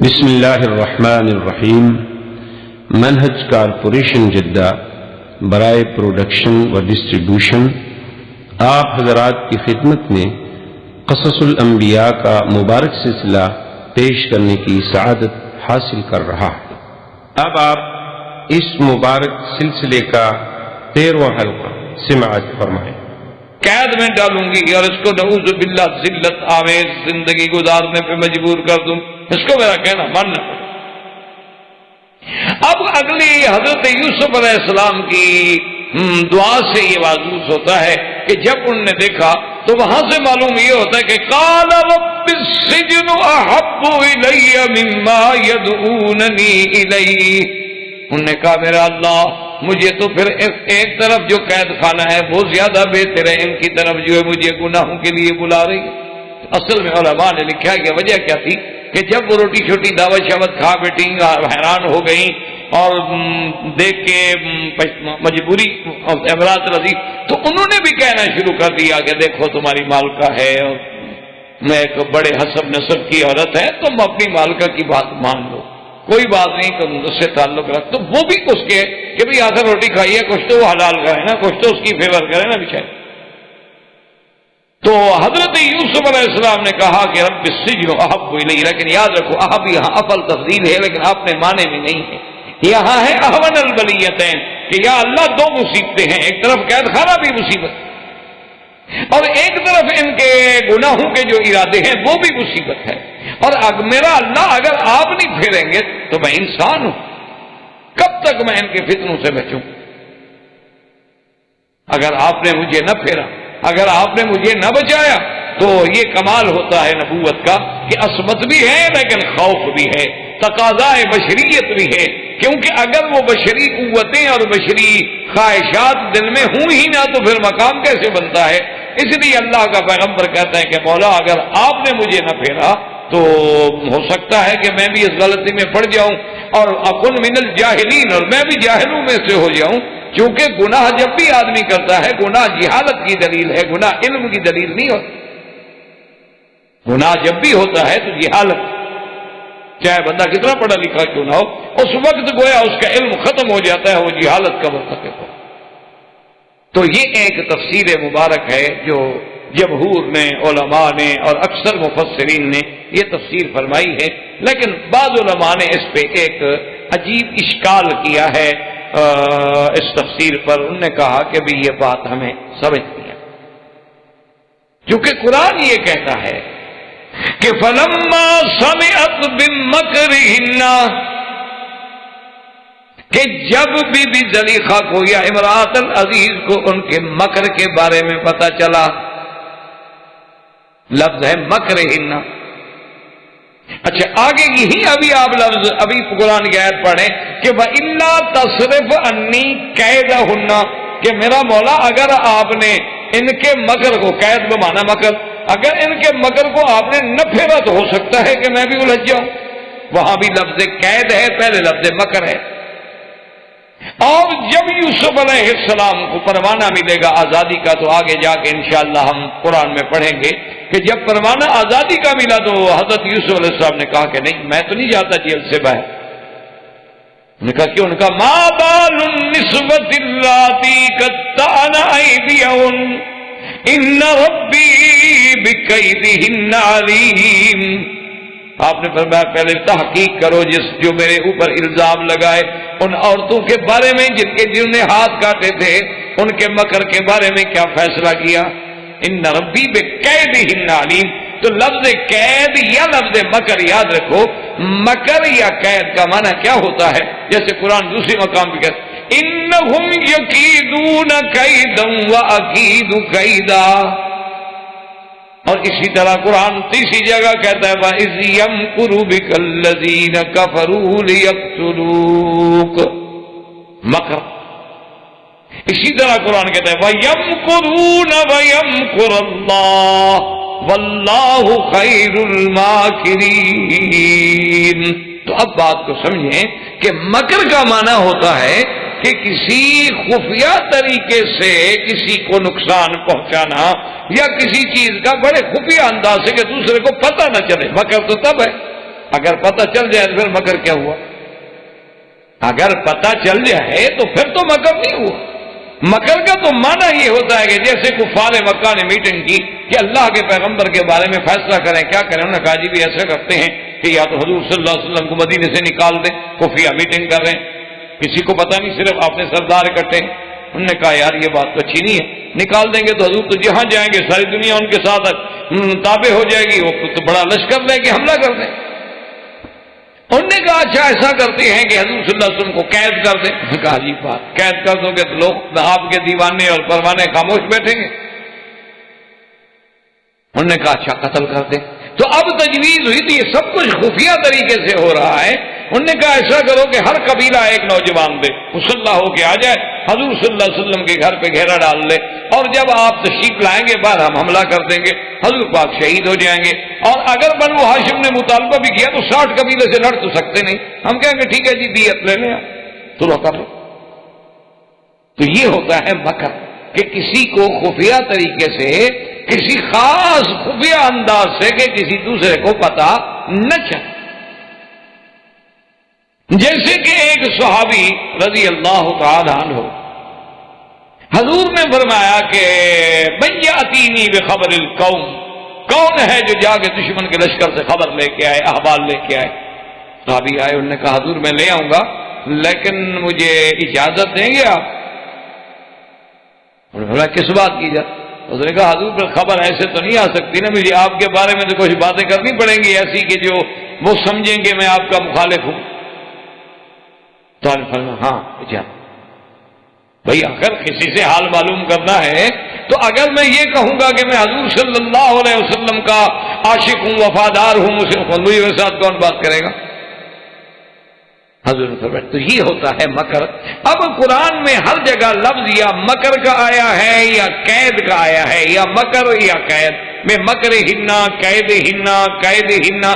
بسم اللہ الرحمن الرحیم۔ منہج کارپوریشن جدہ برائے پروڈکشن و ڈسٹریبیوشن آپ حضرات کی خدمت میں قصص الانبیاء کا مبارک سلسلہ پیش کرنے کی سعادت حاصل کر رہا ہے۔ اب آپ اس مبارک سلسلے کا 13واں حلقہ سماعت فرمائیں۔ قید میں ڈالوں گی اور اس کو نعوذ باللہ ذلت آمیز زندگی گزارنے پہ مجبور کر دوں، اس کو میرا کہنا ماننا پڑے۔ اب اگلی حضرت یوسف علیہ السلام کی دعا سے یہ واضح ہوتا ہے کہ جب انہوں نے دیکھا تو وہاں سے معلوم یہ ہوتا ہے کہ قال رب السجن احب الی مما يدعوننی الیہ، انہوں نے کہا میرا اللہ مجھے تو پھر ایک طرف جو قید خانہ ہے وہ زیادہ بہتر ہے، ان کی طرف جو ہے مجھے گناہوں کے لیے بلا رہی ہے۔ اصل میں علماء نے لکھا کہ وجہ کیا تھی کہ جب وہ روٹی چھوٹی دعوت شعوت کھا بیٹھی حیران ہو گئی اور دیکھ کے مجبوری امراض رضی، تو انہوں نے بھی کہنا شروع کر دیا کہ دیکھو تمہاری مالکہ ہے اور میں ایک بڑے حسب نسب کی عورت ہے، تم اپنی مالکہ کی بات مان لو، کوئی بات نہیں، تم اس سے تعلق رکھ۔ تو وہ بھی اس کے کہ بھئی آخر روٹی کھائی ہے، کچھ تو وہ حلال کرے نا، کچھ تو اس کی فیور کرے نا بچائے۔ تو حضرت یوسف علیہ السلام نے کہا کہ رب السجن احب الی، لیکن یاد رکھو احب یہاں افل تفضیل ہے، لیکن آپ نے معنی میں نہیں ہے، یہاں ہے احون البلیتین کہ یا اللہ دو مصیبتیں ہیں، ایک طرف قید خانہ بھی مصیبت اور ایک طرف ان کے گناہوں کے جو ارادے ہیں وہ بھی مصیبت ہے، اور میرا اللہ اگر آپ نہیں پھیریں گے تو میں انسان ہوں، کب تک میں ان کے فتنوں سے بچوں؟ اگر آپ نے مجھے نہ پھیرا، اگر آپ نے مجھے نہ بچایا تو یہ کمال ہوتا ہے نبوت کا کہ عصمت بھی ہے لیکن خوف بھی ہے، تقاضائے بشریت بھی ہے، کیونکہ اگر وہ بشری قوتیں اور بشری خواہشات دل میں ہوں ہی نہ تو پھر مقام کیسے بنتا ہے؟ اس لیے اللہ کا پیغمبر کہتا ہے کہ مولا اگر آپ نے مجھے نہ پھیرا تو ہو سکتا ہے کہ میں بھی اس غلطی میں پڑ جاؤں اور اکن من الجاہلین، اور میں بھی جاہلوں میں سے ہو جاؤں، کیونکہ گناہ جب بھی آدمی کرتا ہے گناہ جہالت کی دلیل ہے، گناہ علم کی دلیل نہیں ہوتی۔ گناہ جب بھی ہوتا ہے تو جہالت، چاہے بندہ کتنا پڑھا لکھا کیوں نہ ہو، اس وقت گویا اس کا علم ختم ہو جاتا ہے، وہ جہالت کا مرتکب ہو۔ تو یہ ایک تفسیر مبارک ہے جو جمہور نے، علماء نے اور اکثر مفسرین نے یہ تفسیر فرمائی ہے، لیکن بعض علماء نے اس پہ ایک عجیب اشکال کیا ہے اس تفسیر پر۔ انہوں نے کہا کہ بھی یہ بات ہمیں سمجھ نہیں ہے، کیونکہ قرآن یہ کہتا ہے کہ فَلَمَّا سَمِعَتْ بِمَكْرِهِنَّ، کہ جب بی بی زلیخا کو یا امرأۃ العزیز کو ان کے مکر کے بارے میں پتہ چلا، لفظ ہے مکرہن۔ اچھا آگے یہی ابھی آپ لفظ ابھی قرآن کی آیت پڑھیں کہ وَإِلَّا تَصْرِفْ عَنِّي كَيْدَهُنَّ، کہ میرا مولا اگر آپ نے ان کے مکر کو، قید کو مانا مکر، اگر ان کے مکر کو آپ نے نہ پھیرا تو ہو سکتا ہے کہ میں بھی الجھ جاؤں۔ وہاں بھی لفظ قید ہے، پہلے لفظ مکر ہے۔ اور جب یوسف علیہ السلام کو پروانہ ملے گا آزادی کا تو آگے جا کے انشاءاللہ ہم قرآن میں پڑھیں گے کہ جب پروانہ آزادی کا ملا تو حضرت یوسف علیہ السلام نے کہا کہ نہیں میں تو نہیں جاتا جیل سے باہر۔ انہوں نے کہا کیوں؟ ان کا ما بال النسوۃ اللاتی قطعن ایدیہن ان ربی بکیدہن علیم۔ آپ نے فرمایا پہلے تحقیق کرو جو میرے اوپر الزام لگائے ان عورتوں کے بارے میں جنہوں نے ہاتھ کاٹے تھے، ان کے مکر کے بارے میں کیا فیصلہ کیا۔ ان ربی بکیدہن علیم، تو لفظ قید یا لفظ مکر یاد رکھو، مکر یا قید کا معنی کیا ہوتا ہے؟ جیسے قرآن دوسری مقام پہ کہتا ہے انہم یکیدون کیدا واکید کیدا، اور اسی طرح قرآن تیسری جگہ کہتا ہے وَإِذْ يَمْكُرُ بِكَ الَّذِينَ كَفَرُوا لِيَقْتُلُوكَ، مکر۔ اسی طرح قرآن کہتا ہے وَيَمْكُرُونَ وَيَمْكُرُ اللَّهُ وَاللَّهُ خَيْرُ الْمَاكِرِينَ۔ تو اب بات کو سمجھیں کہ مکر کا معنی ہوتا ہے کہ کسی خفیہ طریقے سے کسی کو نقصان پہنچانا یا کسی چیز کا بڑے خفیہ انداز سے کہ دوسرے کو پتہ نہ چلے، مکر تو تب ہے اگر پتہ چل جائے تو پھر مکر کیا ہوا؟ اگر پتہ چل جائے تو پھر تو مکر نہیں ہوا. مکر کا تو معنی یہ ہوتا ہے کہ جیسے کفار مکہ نے میٹنگ کی کہ اللہ کے پیغمبر کے بارے میں فیصلہ کریں، کیا کریں؟ انہوں نے کہا جی بھی ایسا کرتے ہیں کہ یا تو حضور صلی اللہ علیہ وسلم کو مدینے سے نکال دیں، خفیہ میٹنگ کر رہے ہیں، کسی کو پتہ نہیں، صرف اپنے سردار اکٹھے ہیں. انہوں نے کہا یار یہ بات تو اچھی نہیں ہے، نکال دیں گے تو حضور تو جہاں جائیں گے ساری دنیا ان کے ساتھ تابع ہو جائے گی، وہ تو بڑا لشکر لے کے حملہ کر دیں. انہوں نے کہا اچھا ایسا کرتے ہیں کہ حضور صلی اللہ علیہ وسلم کو قید کر دیں. کہا جی بات قید کر دو گے تو لوگ آپ کے دیوانے اور پروانے خاموش بیٹھیں گے. انہوں نے کہا اچھا قتل کر دیں. تو اب تجویز ہوئی تھی، یہ سب کچھ خفیہ طریقے سے ہو رہا ہے. انہوں نے کہا ایسا کرو کہ ہر قبیلہ ایک نوجوان دے، مسلح ہو کے آ جائے، حضور صلی اللہ علیہ وسلم کے گھر پہ گھیرا ڈال لے، اور جب آپ تشریف لائیں گے بعد ہم حملہ کر دیں گے، حضور پاک شہید ہو جائیں گے. اور اگر بنو ہاشم نے مطالبہ بھی کیا تو 60 قبیلے سے لڑ تو سکتے نہیں، ہم کہیں گے ٹھیک ہے جی دیت لے لیں تو لو کر لو. تو یہ ہوتا ہے مکر، کہ کسی کو خفیہ طریقے سے، کسی خاص خفیہ انداز سے کہ کسی دوسرے کو پتہ نہ چلے. جیسے کہ ایک صحابی رضی اللہ تعالی عنہ، حضور نے فرمایا کہ من یاتینی بخبر القوم، کون ہے جو جا کے دشمن کے لشکر سے خبر لے کے آئے، احوال لے کے آئے. صحابی آئے، انہوں نے کہا حضور میں لے آؤں گا لیکن مجھے اجازت دیں گے آپ؟ انہوں نے فرمایا کس بات کی اجازت؟ اس نے کہا حضور پر خبر ایسے تو نہیں آ سکتی نا، مجھے آپ کے بارے میں تو کچھ باتیں کرنی پڑیں گی ایسی کہ جو وہ سمجھیں گے میں آپ کا مخالف ہوں. تو ہاں اجازت. بھئی اگر کسی سے حال معلوم کرنا ہے تو اگر میں یہ کہوں گا کہ میں حضور صلی اللہ علیہ وسلم کا عاشق ہوں، وفادار ہوں، مجھے ساتھ کون بات کرے گا؟ حضور فرمایا تو یہ ہوتا ہے مکر. اب قرآن میں ہر جگہ لفظ یا مکر کا آیا ہے یا قید کا آیا ہے، یا مکر یا قید میں مکر ہننا، قید ہننا، قید ہننا.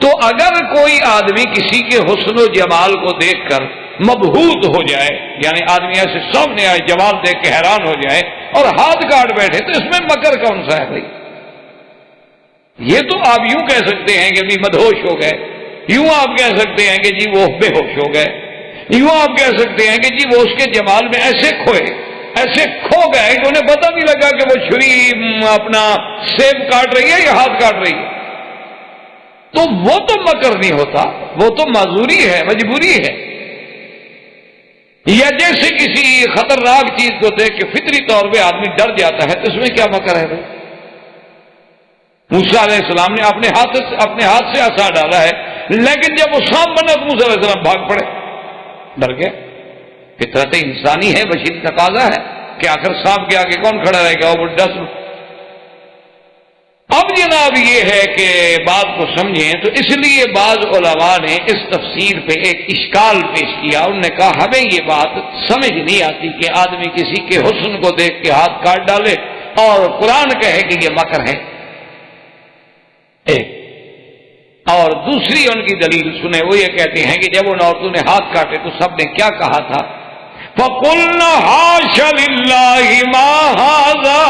تو اگر کوئی آدمی کسی کے حسن و جمال کو دیکھ کر مبہوت ہو جائے، یعنی آدمی ایسے سامنے آئے جمال دیکھ کے حیران ہو جائے اور ہاتھ کاٹ بیٹھے، تو اس میں مکر کون سا ہے بھائی؟ یہ تو آپ یوں کہہ سکتے ہیں کہ بھی مدہوش ہو گئے، یوں آپ کہہ سکتے ہیں کہ جی وہ بے ہوش ہو گئے، یوں آپ کہہ سکتے ہیں کہ جی وہ اس کے جمال میں ایسے کھوئے، ایسے کھو گئے کہ انہیں پتہ نہیں لگا کہ وہ چھری اپنا سیب کاٹ رہی ہے یا ہاتھ کاٹ رہی ہے. تو وہ تو مکر نہیں ہوتا، وہ تو معذوری ہے، مجبوری ہے. یا جیسے کسی خطرناک چیز کو دیکھ کے فطری طور پہ آدمی ڈر جاتا ہے، تو اس میں کیا مکر ہے بھائی؟ موسیٰ علیہ السلام نے اپنے ہاتھ سے عصا ڈالا ہے، لیکن جب وہ سانپ بنا تو موسیٰ علیہ السلام بھاگ پڑے، ڈر گئے. فطرت انسانی ہے، بشری تقاضا ہے کہ آخر سانپ کے آگے کون کھڑا رہے گا، وہ ڈس. اب جناب یہ ہے کہ بات کو سمجھیں، تو اس لیے بعض علماء نے اس تفسیر پہ ایک اشکال پیش کیا. انہوں نے کہا ہمیں یہ بات سمجھ نہیں آتی کہ آدمی کسی کے حسن کو دیکھ کے ہاتھ کاٹ ڈالے اور قرآن کہے کہ یہ مکر ہے. ایک اور دوسری ان کی دلیل سنیں، وہ یہ کہتے ہیں کہ جب ان عورتوں نے ہاتھ کاٹے تو سب نے کیا کہا تھا؟ فَقُلْنَا حَاشَ لِلَّهِ مَا هَذَا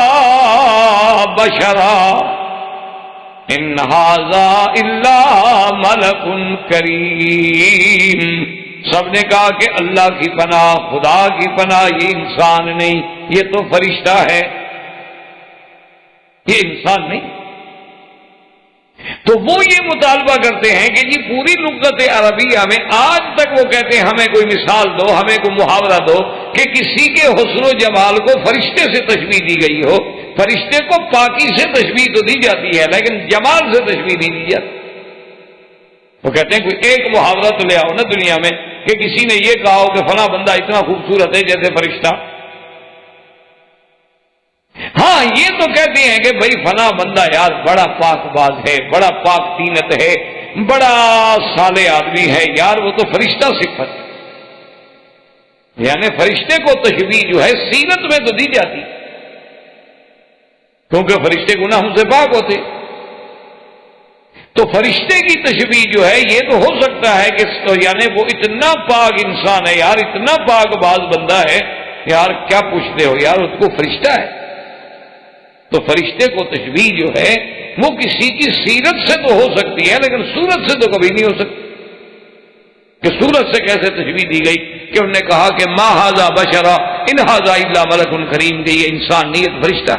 بَشَرًا إِنْ هَذَا إِلَّا مَلَكٌ كَرِيمٌ. سب نے کہا کہ اللہ کی پناہ، خدا کی پناہ، یہ انسان نہیں، یہ تو فرشتہ ہے، یہ انسان نہیں. تو وہ یہ مطالبہ کرتے ہیں کہ جی پوری لغت عربیہ میں آج تک وہ کہتے ہیں ہمیں کوئی مثال دو، ہمیں کوئی محاورہ دو کہ کسی کے حسن و جمال کو فرشتے سے تشبیہ دی گئی ہو. فرشتے کو پاکی سے تشبیہ تو دی جاتی ہے لیکن جمال سے تشبیہ نہیں دی جاتی. وہ کہتے ہیں کوئی ایک محاورہ تو لے آؤ نا دنیا میں کہ کسی نے یہ کہا ہو کہ فلاں بندہ اتنا خوبصورت ہے جیسے فرشتہ. ہاں یہ تو کہتے ہیں کہ بھئی فلاں بندہ یار بڑا پاک باز ہے، بڑا پاک تینت ہے، بڑا صالح آدمی ہے، یار وہ تو فرشتہ صفت، یعنی فرشتے کو تشبیہ جو ہے سیرت میں تو دی جاتی کیونکہ فرشتے گناہوں سے پاک ہوتے. تو فرشتے کی تشبیہ جو ہے یہ تو ہو سکتا ہے کہ یعنی وہ اتنا پاک انسان ہے یار، اتنا پاک باز بندہ ہے یار، کیا پوچھتے ہو یار، اس کو فرشتہ ہے. تو فرشتے کو تشبیہ جو ہے وہ کسی کی سیرت سے تو ہو سکتی ہے لیکن صورت سے تو کبھی نہیں ہو سکتی کہ صورت سے کیسے تشبیہ دی گئی کہ انہوں نے کہا کہ ما ھذا بشرا ان ھذا الا ملک کریم، کہ یہ انسان نہیں ایک فرشتہ۔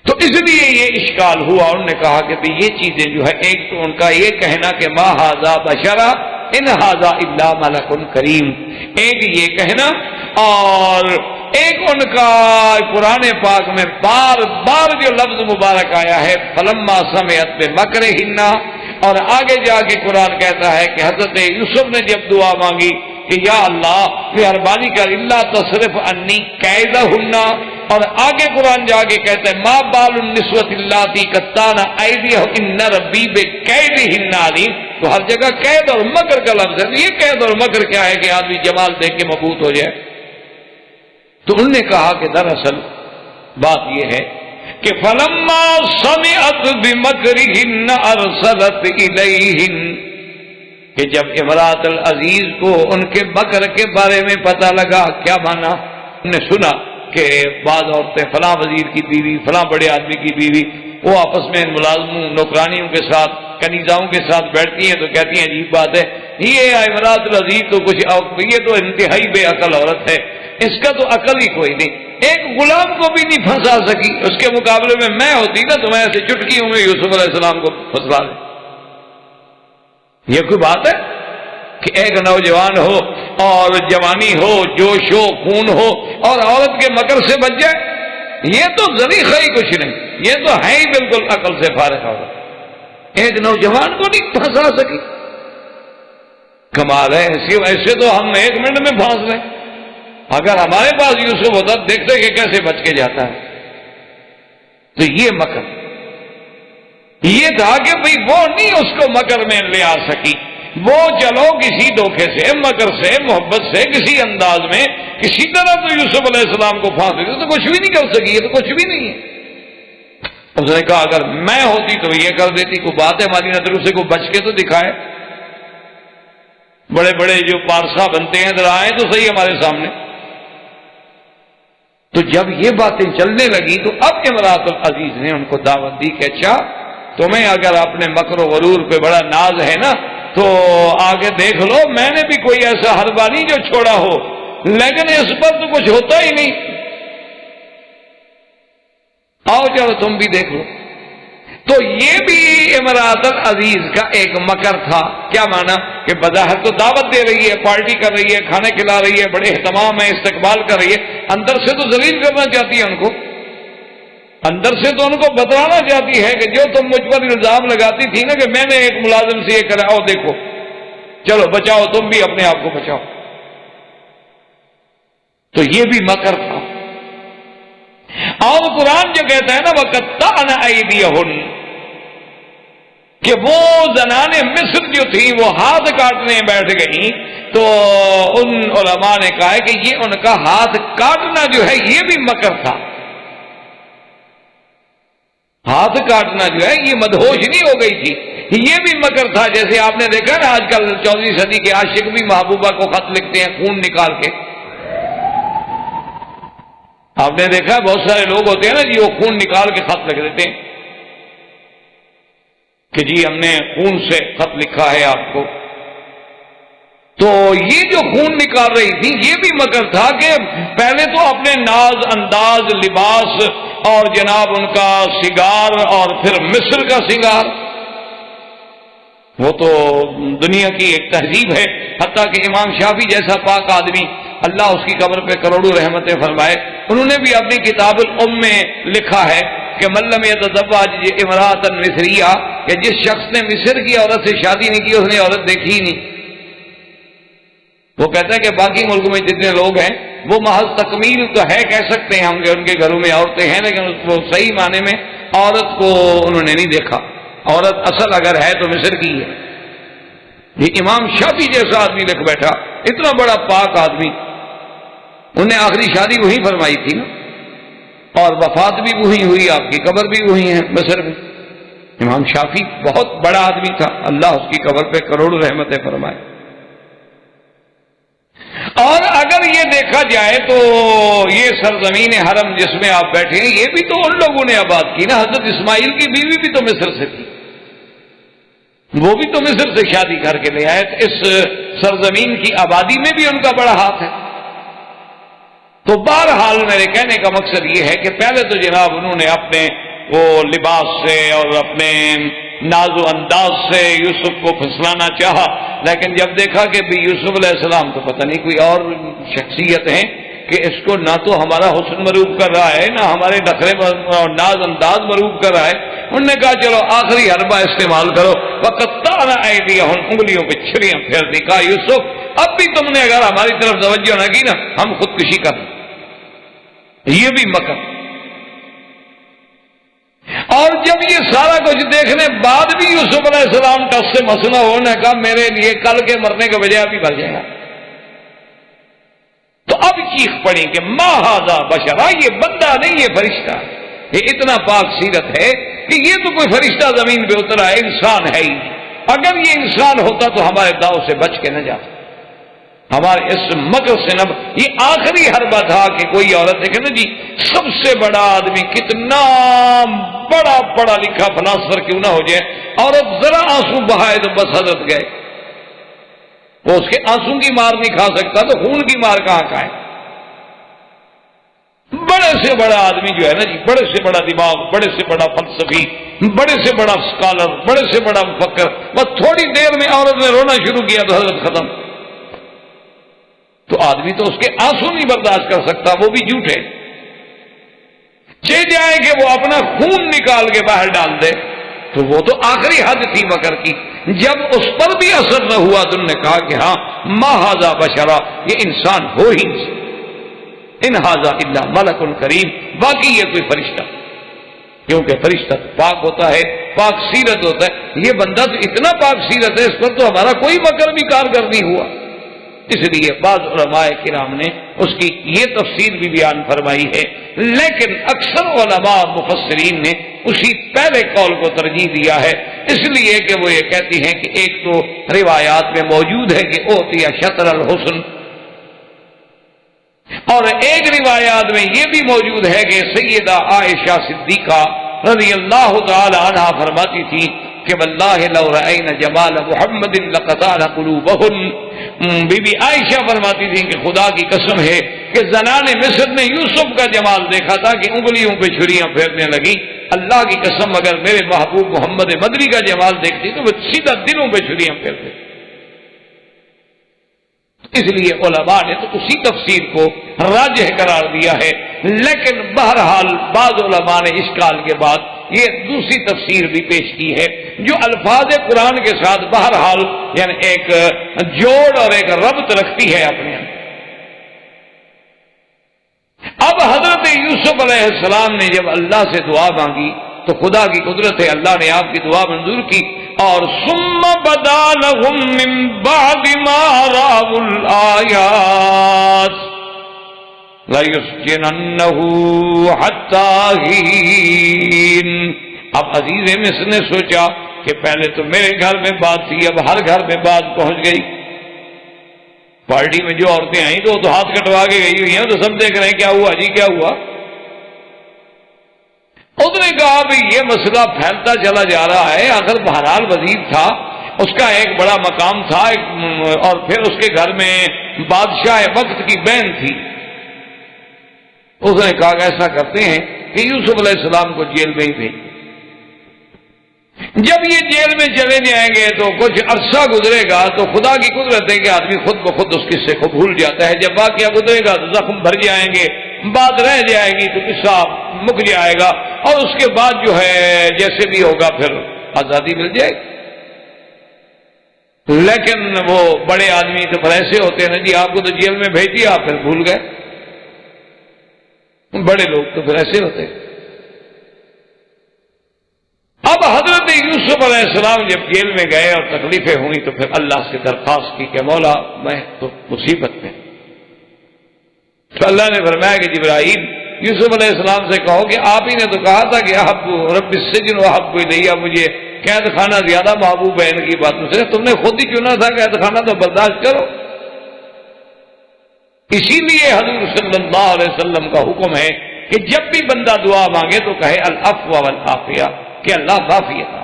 تو اس لیے یہ اشکال ہوا، انہوں نے کہا کہ بھی یہ چیزیں جو ہے، ایک تو ان کا یہ کہنا کہ ما ھذا بشرا ان ھذا الا ملک کریم، ایک یہ کہنا، اور ایک ان کا قرآن پاک میں بار بار جو لفظ مبارک آیا ہے فلما سمعت بمکرہن، اور آگے جا کے قرآن کہتا ہے کہ حضرت یوسف نے جب دعا مانگی کہ یا اللہ مہربانی کر الا تصرف عنی کیدہن، اور آگے قرآن جا کے کہتا ہے ما بال النسوۃ اللاتی قطعن ایدیہن ربی بکیدہن علیم، تو ہر جگہ قید اور مکر کا لفظ ہے۔ یہ قید اور مکر کیا ہے کہ آدمی جمال دیکھ کے مبہوت ہو جائے؟ تو انہوں نے کہا کہ دراصل بات یہ ہے کہ فلما سمعت بمکرہن ارسلت الیہن، کہ جب امرات العزیز کو ان کے مکر کے بارے میں پتہ لگا، کیا مانا؟ انہوں نے سنا کہ بعض عورتیں فلاں وزیر کی بیوی، فلاں بڑے آدمی کی بیوی، وہ آپس میں ملازموں نوکرانیوں کے ساتھ، کنیزاؤں کے ساتھ بیٹھتی ہیں تو کہتی ہیں عجیب بات ہے، یہ امرات العزیز تو کچھ، یہ تو انتہائی بے عقل عورت ہے، اس کا تو عقل ہی کوئی نہیں، ایک غلام کو بھی نہیں پھنسا سکی، اس کے مقابلے میں میں ہوتی نا تو میں ایسے چٹکیوں میں یوسف علیہ السلام کو پھنسا دیں۔ یہ کوئی بات ہے کہ ایک نوجوان ہو اور جوانی ہو، جوش ہو، خون ہو، اور عورت کے مکر سے بچ جائے؟ یہ تو ذریعہ ہی کچھ نہیں، یہ تو ہے ہی بالکل عقل سے فارغ عورت، ایک نوجوان کو نہیں پھنسا سکی، کمال ہے۔ ایسے تو ہم ایک منٹ میں پھانس لیں، اگر ہمارے پاس یوسف ہوتا دیکھتے کہ کیسے بچ کے جاتا ہے۔ تو یہ مکر، یہ تھا کہ بھئی وہ نہیں اس کو مکر میں لے آ سکی، وہ چلو کسی دھوکے سے، مکر سے، محبت سے، کسی انداز میں کسی طرح تو یوسف علیہ السلام کو پھانس دیتے، تو کچھ بھی نہیں کر سکی، یہ تو کچھ بھی نہیں ہے۔ اس نے کہا اگر میں ہوتی تو یہ کر دیتی، کوئی بات ہے ہماری نظروں سے، کوئی بچ کے تو دکھائے۔ بڑے بڑے جو پارسا بنتے ہیں ذرا آئے تو صحیح ہمارے سامنے۔ تو جب یہ باتیں چلنے لگی تو اب امرات العزیز نے ان کو دعوت دی کہ اچھا تمہیں اگر اپنے مکر و غرور پہ بڑا ناز ہے نا تو آگے دیکھ لو، میں نے بھی کوئی ایسا حربہ نہیں جو چھوڑا ہو، لیکن اس پر تو کچھ ہوتا ہی نہیں، آؤ چلو تم بھی دیکھ لو۔ تو یہ بھی امرات العزیز کا ایک مکر تھا۔ کیا مانا؟ کہ بظاہر تو دعوت دے رہی ہے، پارٹی کر رہی ہے، کھانے کھلا رہی ہے، بڑے اہتمام ہے، استقبال کر رہی ہے، اندر سے تو ذلیل کرنا چاہتی ہے ان کو، اندر سے تو ان کو بتلانا چاہتی ہے کہ جو تم مجھ پر الزام لگاتی تھی نا کہ میں نے ایک ملازم سے یہ کرا، آؤ دیکھو، چلو بچاؤ، تم بھی اپنے آپ کو بچاؤ۔ تو یہ بھی مکر تھا۔ اور قرآن جو کہتا ہے نا وَقَطَّعْنَ أَيْدِيَهُنَّ، کہ وہ زنان مصر جو تھی وہ ہاتھ کاٹنے بیٹھ گئی، تو ان علماء نے کہا ہے کہ یہ ان کا ہاتھ کاٹنا جو ہے یہ بھی مکر تھا۔ ہاتھ کاٹنا جو ہے یہ مدہوش نہیں ہو گئی تھی، یہ بھی مکر تھا۔ جیسے آپ نے دیکھا نا آج کل 14ویں صدی کے عاشق بھی محبوبہ کو خط لکھتے ہیں خون نکال کے، آپ نے دیکھا بہت سارے لوگ ہوتے ہیں نا جی وہ خون نکال کے خط لکھ دیتے ہیں کہ جی ہم نے خون سے خط لکھا ہے آپ کو۔ تو یہ جو خون نکال رہی تھی یہ بھی مکر تھا کہ پہلے تو اپنے ناز انداز لباس اور جناب ان کا سنگار اور پھر مصر کا سنگار، وہ تو دنیا کی ایک تہذیب ہے، حتیٰ کہ امام شافعی جیسا پاک آدمی اللہ اس کی قبر پہ کروڑوں رحمتیں فرمائے، انہوں نے بھی اپنی کتاب الام میں لکھا ہے کہ من لم یتزوج امرأة مصریہ، کہ جس شخص نے مصر کی عورت سے شادی نہیں کی اس نے عورت دیکھی ہی نہیں۔ وہ کہتا ہے کہ باقی ملکوں میں جتنے لوگ ہیں وہ محض تکمیل تو ہے کہہ سکتے ہیں ہم کہ ان کے گھروں میں عورتیں ہیں، لیکن وہ صحیح معنی میں عورت کو انہوں نے نہیں دیکھا، عورت اصل اگر ہے تو مصر کی ہے۔ یہ امام شافعی جیسا آدمی لکھ بیٹھا، اتنا بڑا پاک آدمی، انہیں آخری شادی وہی فرمائی تھی نا، اور وفات بھی وہی ہوئی، آپ کی قبر بھی وہی ہے مصر میں۔ امام شافعی بہت بڑا آدمی تھا، اللہ اس کی قبر پہ کروڑوں رحمتیں فرمائے۔ اور اگر یہ دیکھا جائے تو یہ سرزمین حرم جس میں آپ بیٹھے ہیں یہ بھی تو ان لوگوں نے آباد کی نا. حضرت اسماعیل کی بیوی بھی تو مصر سے تھی, وہ بھی تو مصر سے شادی کر کے لے آئے. تو اس سرزمین کی آبادی میں بھی ان کا بڑا ہاتھ ہے. تو بہرحال میرے کہنے کا مقصد یہ ہے کہ پہلے تو جناب انہوں نے اپنے وہ لباس سے اور اپنے ناز و انداز سے یوسف کو پھسلانا چاہا, لیکن جب دیکھا کہ بھی یوسف علیہ السلام تو پتہ نہیں کوئی اور شخصیت ہے کہ اس کو نہ تو ہمارا حسن مروب کر رہا ہے نہ ہمارے نخرے اور ناز انداز مروب کر رہا ہے. انہوں نے کہا چلو آخری حربہ استعمال کرو. وقطعنا ایدیہن, انگلیوں پہ چھریاں پھیر دی. کہا یوسف اب بھی تم نے اگر ہماری طرف توجہ نہ کی نا ہم خودکشی کر دیں. یہ بھی مکر. اور جب یہ سارا کچھ دیکھنے بعد بھی یوسف علیہ السلام کا اس سے مسئلہ ہونے کا میرے لیے کل کے مرنے کے بجائے ابھی مر جائے گا, تو اب چیخ پڑی کہ ما ھذا بشرا, یہ بندہ نہیں یہ فرشتہ. یہ اتنا پاک سیرت ہے کہ یہ تو کوئی فرشتہ زمین پہ اترا ہے, انسان ہے ہی. اگر یہ انسان ہوتا تو ہمارے داؤ سے بچ کے نہ جاتا, ہمارے اس مکر سے نہ. یہ آخری حربہ تھا کہ کوئی عورت ہے کہ نا جی سب سے بڑا آدمی کتنا بڑا پڑھا لکھا فلاسفر کیوں نہ ہو جائے, عورت ذرا آنسو بہائے تو بس حضرت گئے. وہ اس کے آنسو کی مار نہیں کھا سکتا تو خون کی مار کہاں کھائے. بڑے سے بڑا آدمی جو ہے نا جی, بڑے سے بڑا دماغ, بڑے سے بڑا فلسفی, بڑے سے بڑا اسکالر, بڑے سے بڑا مفکر, بس تھوڑی دیر میں عورت نے رونا شروع کیا تو حضرت ختم. تو آدمی تو اس کے آنسو نہیں برداشت کر سکتا, وہ بھی جھوٹے. جائے کہ وہ اپنا خون نکال کے باہر ڈال دے تو وہ تو آخری حد تھی مکر کی. جب اس پر بھی اثر نہ ہوا تو انہوں نے کہا کہ ہاں ما ھذا بشرا, یہ انسان ہو ہی نہیں, ان ھذا الا ملک کریم, باقی یہ کوئی فرشتہ, کیونکہ فرشتہ پاک ہوتا ہے, پاک سیرت ہوتا ہے. یہ بندہ تو اتنا پاک سیرت ہے, اس پر تو ہمارا کوئی مکر بھی کارگر نہیں ہوا. اس لیے بعض علماء کرام نے اس کی یہ تفسیر بھی بیان فرمائی ہے, لیکن اکثر علماء مفسرین نے اسی پہلے قول کو ترجیح دیا ہے, اس لیے کہ وہ یہ کہتی ہیں کہ ایک تو روایات میں موجود ہے کہ اوتیہ شطر الحسن, اور ایک روایات میں یہ بھی موجود ہے کہ سیدہ عائشہ صدیقہ رضی اللہ تعالی عنہا فرماتی تھی کہ واللہ لو رأینا جمال محمد لقطعنا قلوبہن. بی بی عائشہ فرماتی تھی کہ خدا کی قسم ہے کہ زنان مصر نے یوسف کا جمال دیکھا تھا کہ انگلیوں پہ چھریاں پھیرنے لگی. اللہ کی قسم اگر میرے محبوب محمد مدنی کا جمال دیکھتی تو وہ سیدھا دلوں پہ چھریاں پھیرتے. اس لیے علماء نے تو اسی تفسیر کو راجح قرار دیا ہے, لیکن بہرحال بعض علماء نے اشکال کے بعد یہ دوسری تفسیر بھی پیش کی ہے جو الفاظ قرآن کے ساتھ بہرحال یعنی ایک جوڑ اور ایک ربط رکھتی ہے اپنے اندر. اب حضرت یوسف علیہ السلام نے جب اللہ سے دعا مانگی تو خدا کی قدرت ہے, اللہ نے آپ کی دعا منظور کی. اور ثم بدا لهم من بعد ما رأوا الآيات لَيُسْجِنَنَّهُ حَتَّى حِينٍ. اب عزیز مصر نے سوچا کہ پہلے تو میرے گھر میں بات تھی, اب ہر گھر میں بات پہنچ گئی. پارٹی میں جو عورتیں آئیں تو وہ تو ہاتھ کٹوا کے گئی ہوئی ہیں, تو سب دیکھ رہے ہیں کیا ہوا جی کیا ہوا. اس نے کہا بھی یہ مسئلہ پھیلتا چلا جا رہا ہے, آخر بہرحال وزیر تھا, اس کا ایک بڑا مقام تھا, اور پھر اس کے گھر میں بادشاہ وقت کی بہن تھی. اس نے کہا کہ ایسا کرتے ہیں کہ یوسف علیہ السلام کو جیل میں ہی بھیج. جب یہ جیل میں چلے جائیں گے تو کچھ عرصہ گزرے گا تو خدا کی قدرت ہے کہ آدمی خود بخود اس قصے کو بھول جاتا ہے. جب واقعہ گزرے گا تو زخم بھر جائیں گے, بات رہ جائے گی تو قصہ مک جائے گا, اور اس کے بعد جو ہے جیسے بھی ہوگا پھر آزادی مل جائے گی. لیکن وہ بڑے آدمی تو پھر ایسے ہوتے ہیں نا جی, آپ کو تو جیل میں بھیج دیا آپ پھر بھول گئے. بڑے لوگ تو پھر ایسے ہوتے ہیں. اب حضرت یوسف علیہ السلام جب جیل میں گئے اور تکلیفیں ہوئی تو پھر اللہ سے درخواست کی کہ مولا میں تو مصیبت میں. تو اللہ نے فرمایا کہ جبرائیل یوسف علیہ السلام سے کہو کہ آپ ہی نے تو کہا تھا کہ احب رب السجن واحب الیہ, مجھے قید خانہ زیادہ محبوب ہے ان کی باتوں سے. تم نے خود ہی چنا تھا قید خانہ, تو برداشت کرو. اسی لیے حضور صلی اللہ علیہ وسلم کا حکم ہے کہ جب بھی بندہ دعا مانگے تو کہے العفو والعافیہ، کہ اللہ عافیت،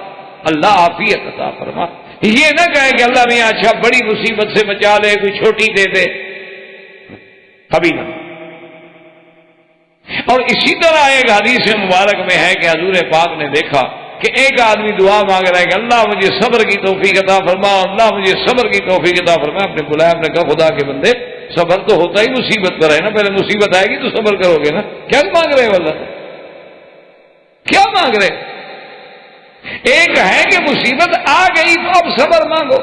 اللہ عافیت عطا فرما۔ یہ نہ کہے کہ اللہ میاں اچھا بڑی مصیبت سے بچا لے، کوئی چھوٹی دے دے، کبھی نہ۔ اور اسی طرح ایک حدیث مبارک میں ہے کہ حضور پاک نے دیکھا کہ ایک آدمی دعا مانگ رہا ہے کہ اللہ مجھے صبر کی توفیق عطا فرما، اللہ مجھے صبر کی توفیق عطا فرما۔ آپ نے بلایا، آپ نے کہا خدا کے بندے صبر تو ہوتا ہی مصیبت پر ہے نا، پہلے مصیبت آئے گی تو صبر کرو گے نا، کیا مانگ رہے ہو اللہ؟ کیا مانگ رہے؟ ایک ہے کہ مصیبت آ گئی تو اب صبر مانگو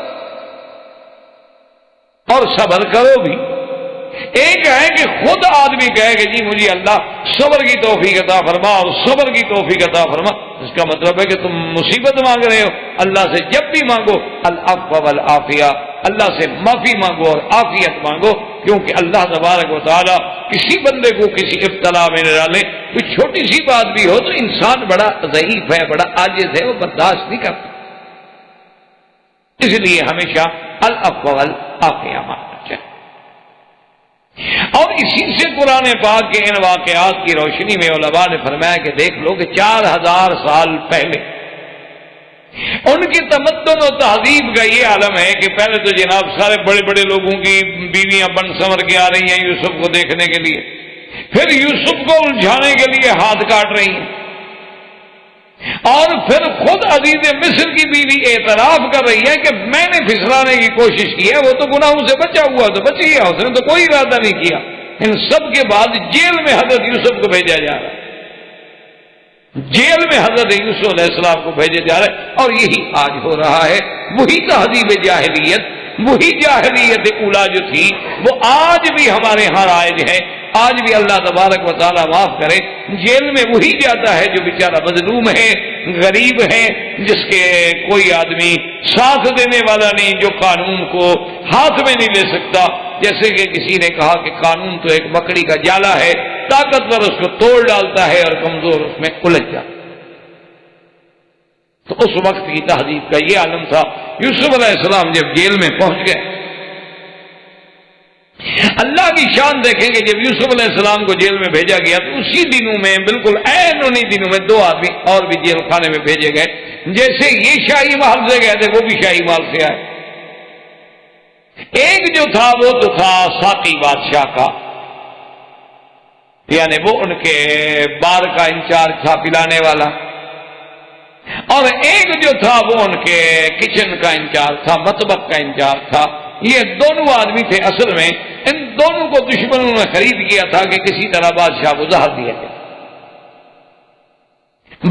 اور صبر کرو بھی، ایک ہے کہ خود آدمی کہے کہ جی مجھے اللہ صبر کی توفیق عطا فرما اور صبر کی توفیق عطا فرما۔ اس کا مطلب ہے کہ تم مصیبت مانگ رہے ہو، اللہ سے جب بھی مانگو العفو والعافیہ، اللہ سے معافی مانگو اور عافیت مانگو، کیونکہ اللہ تبارک و تعالی کسی بندے کو کسی ابتلا میں نہ ڈالے۔ کوئی چھوٹی سی بات بھی ہو تو انسان بڑا ضعیف ہے، بڑا عاجز ہے، وہ برداشت نہیں کرتا، اس لیے ہمیشہ العفو والعافیہ مانگنا چاہیے۔ اور اسی سے قرآن پاک کے ان واقعات کی روشنی میں علماء نے فرمایا کہ دیکھ لو کہ 4000 سال پہلے ان کی تمدن و تہذیب کا یہ عالم ہے کہ پہلے تو جناب سارے بڑے بڑے لوگوں کی بیویاں بن سنور کے آ رہی ہیں یوسف کو دیکھنے کے لیے، پھر یوسف کو الجھانے کے لیے ہاتھ کاٹ رہی ہیں، اور پھر خود عزیز مصر کی بیوی اعتراف کر رہی ہے کہ میں نے پھسلانے کی کوشش کی ہے، وہ تو گناہوں سے بچا ہوا تو بچ گیا، اس نے تو کوئی ارادہ نہیں کیا۔ ان سب کے بعد جیل میں حضرت یوسف کو بھیجا جا رہا ہے، جیل میں حضرت یوسف علیہ السلام کو بھیجے جا رہے ہیں، اور یہی آج ہو رہا ہے۔ وہی تہذیب جاہلیت، وہی جاہلیت اولا جو تھی وہ آج بھی ہمارے ہاں رائج ہے۔ آج بھی اللہ تبارک و تعالیٰ معاف کرے، جیل میں وہی جاتا ہے جو بیچارہ مظلوم ہے، غریب ہے، جس کے کوئی آدمی ساتھ دینے والا نہیں، جو قانون کو ہاتھ میں نہیں لے سکتا۔ جیسے کہ کسی نے کہا کہ قانون تو ایک مکڑی کا جالا ہے، طاقتور اس کو توڑ ڈالتا ہے اور کمزور اس میں الجھ جاتا ہے۔ تو اس وقت کی تہذیب کا یہ عالم تھا۔ یوسف علیہ السلام جب جیل میں پہنچ گئے، اللہ کی شان دیکھیں گے، جب یوسف علیہ السلام کو جیل میں بھیجا گیا تو اسی دنوں میں، بالکل عین انہی دنوں میں 2 آدمی اور بھی جیل خانے میں بھیجے گئے۔ جیسے یہ شاہی محل سے گئے تھے وہ بھی شاہی محل سے آئے۔ ایک جو تھا وہ تو تھا ساقی بادشاہ کا، یعنی وہ ان کے بار کا انچارج تھا، پلانے والا، اور ایک جو تھا وہ ان کے کچن کا انچارج تھا، مطبخ کا انچارج تھا۔ یہ دونوں آدمی تھے۔ اصل میں ان دونوں کو دشمنوں نے خرید کیا تھا کہ کسی طرح بادشاہ کو زہر دیا جائے،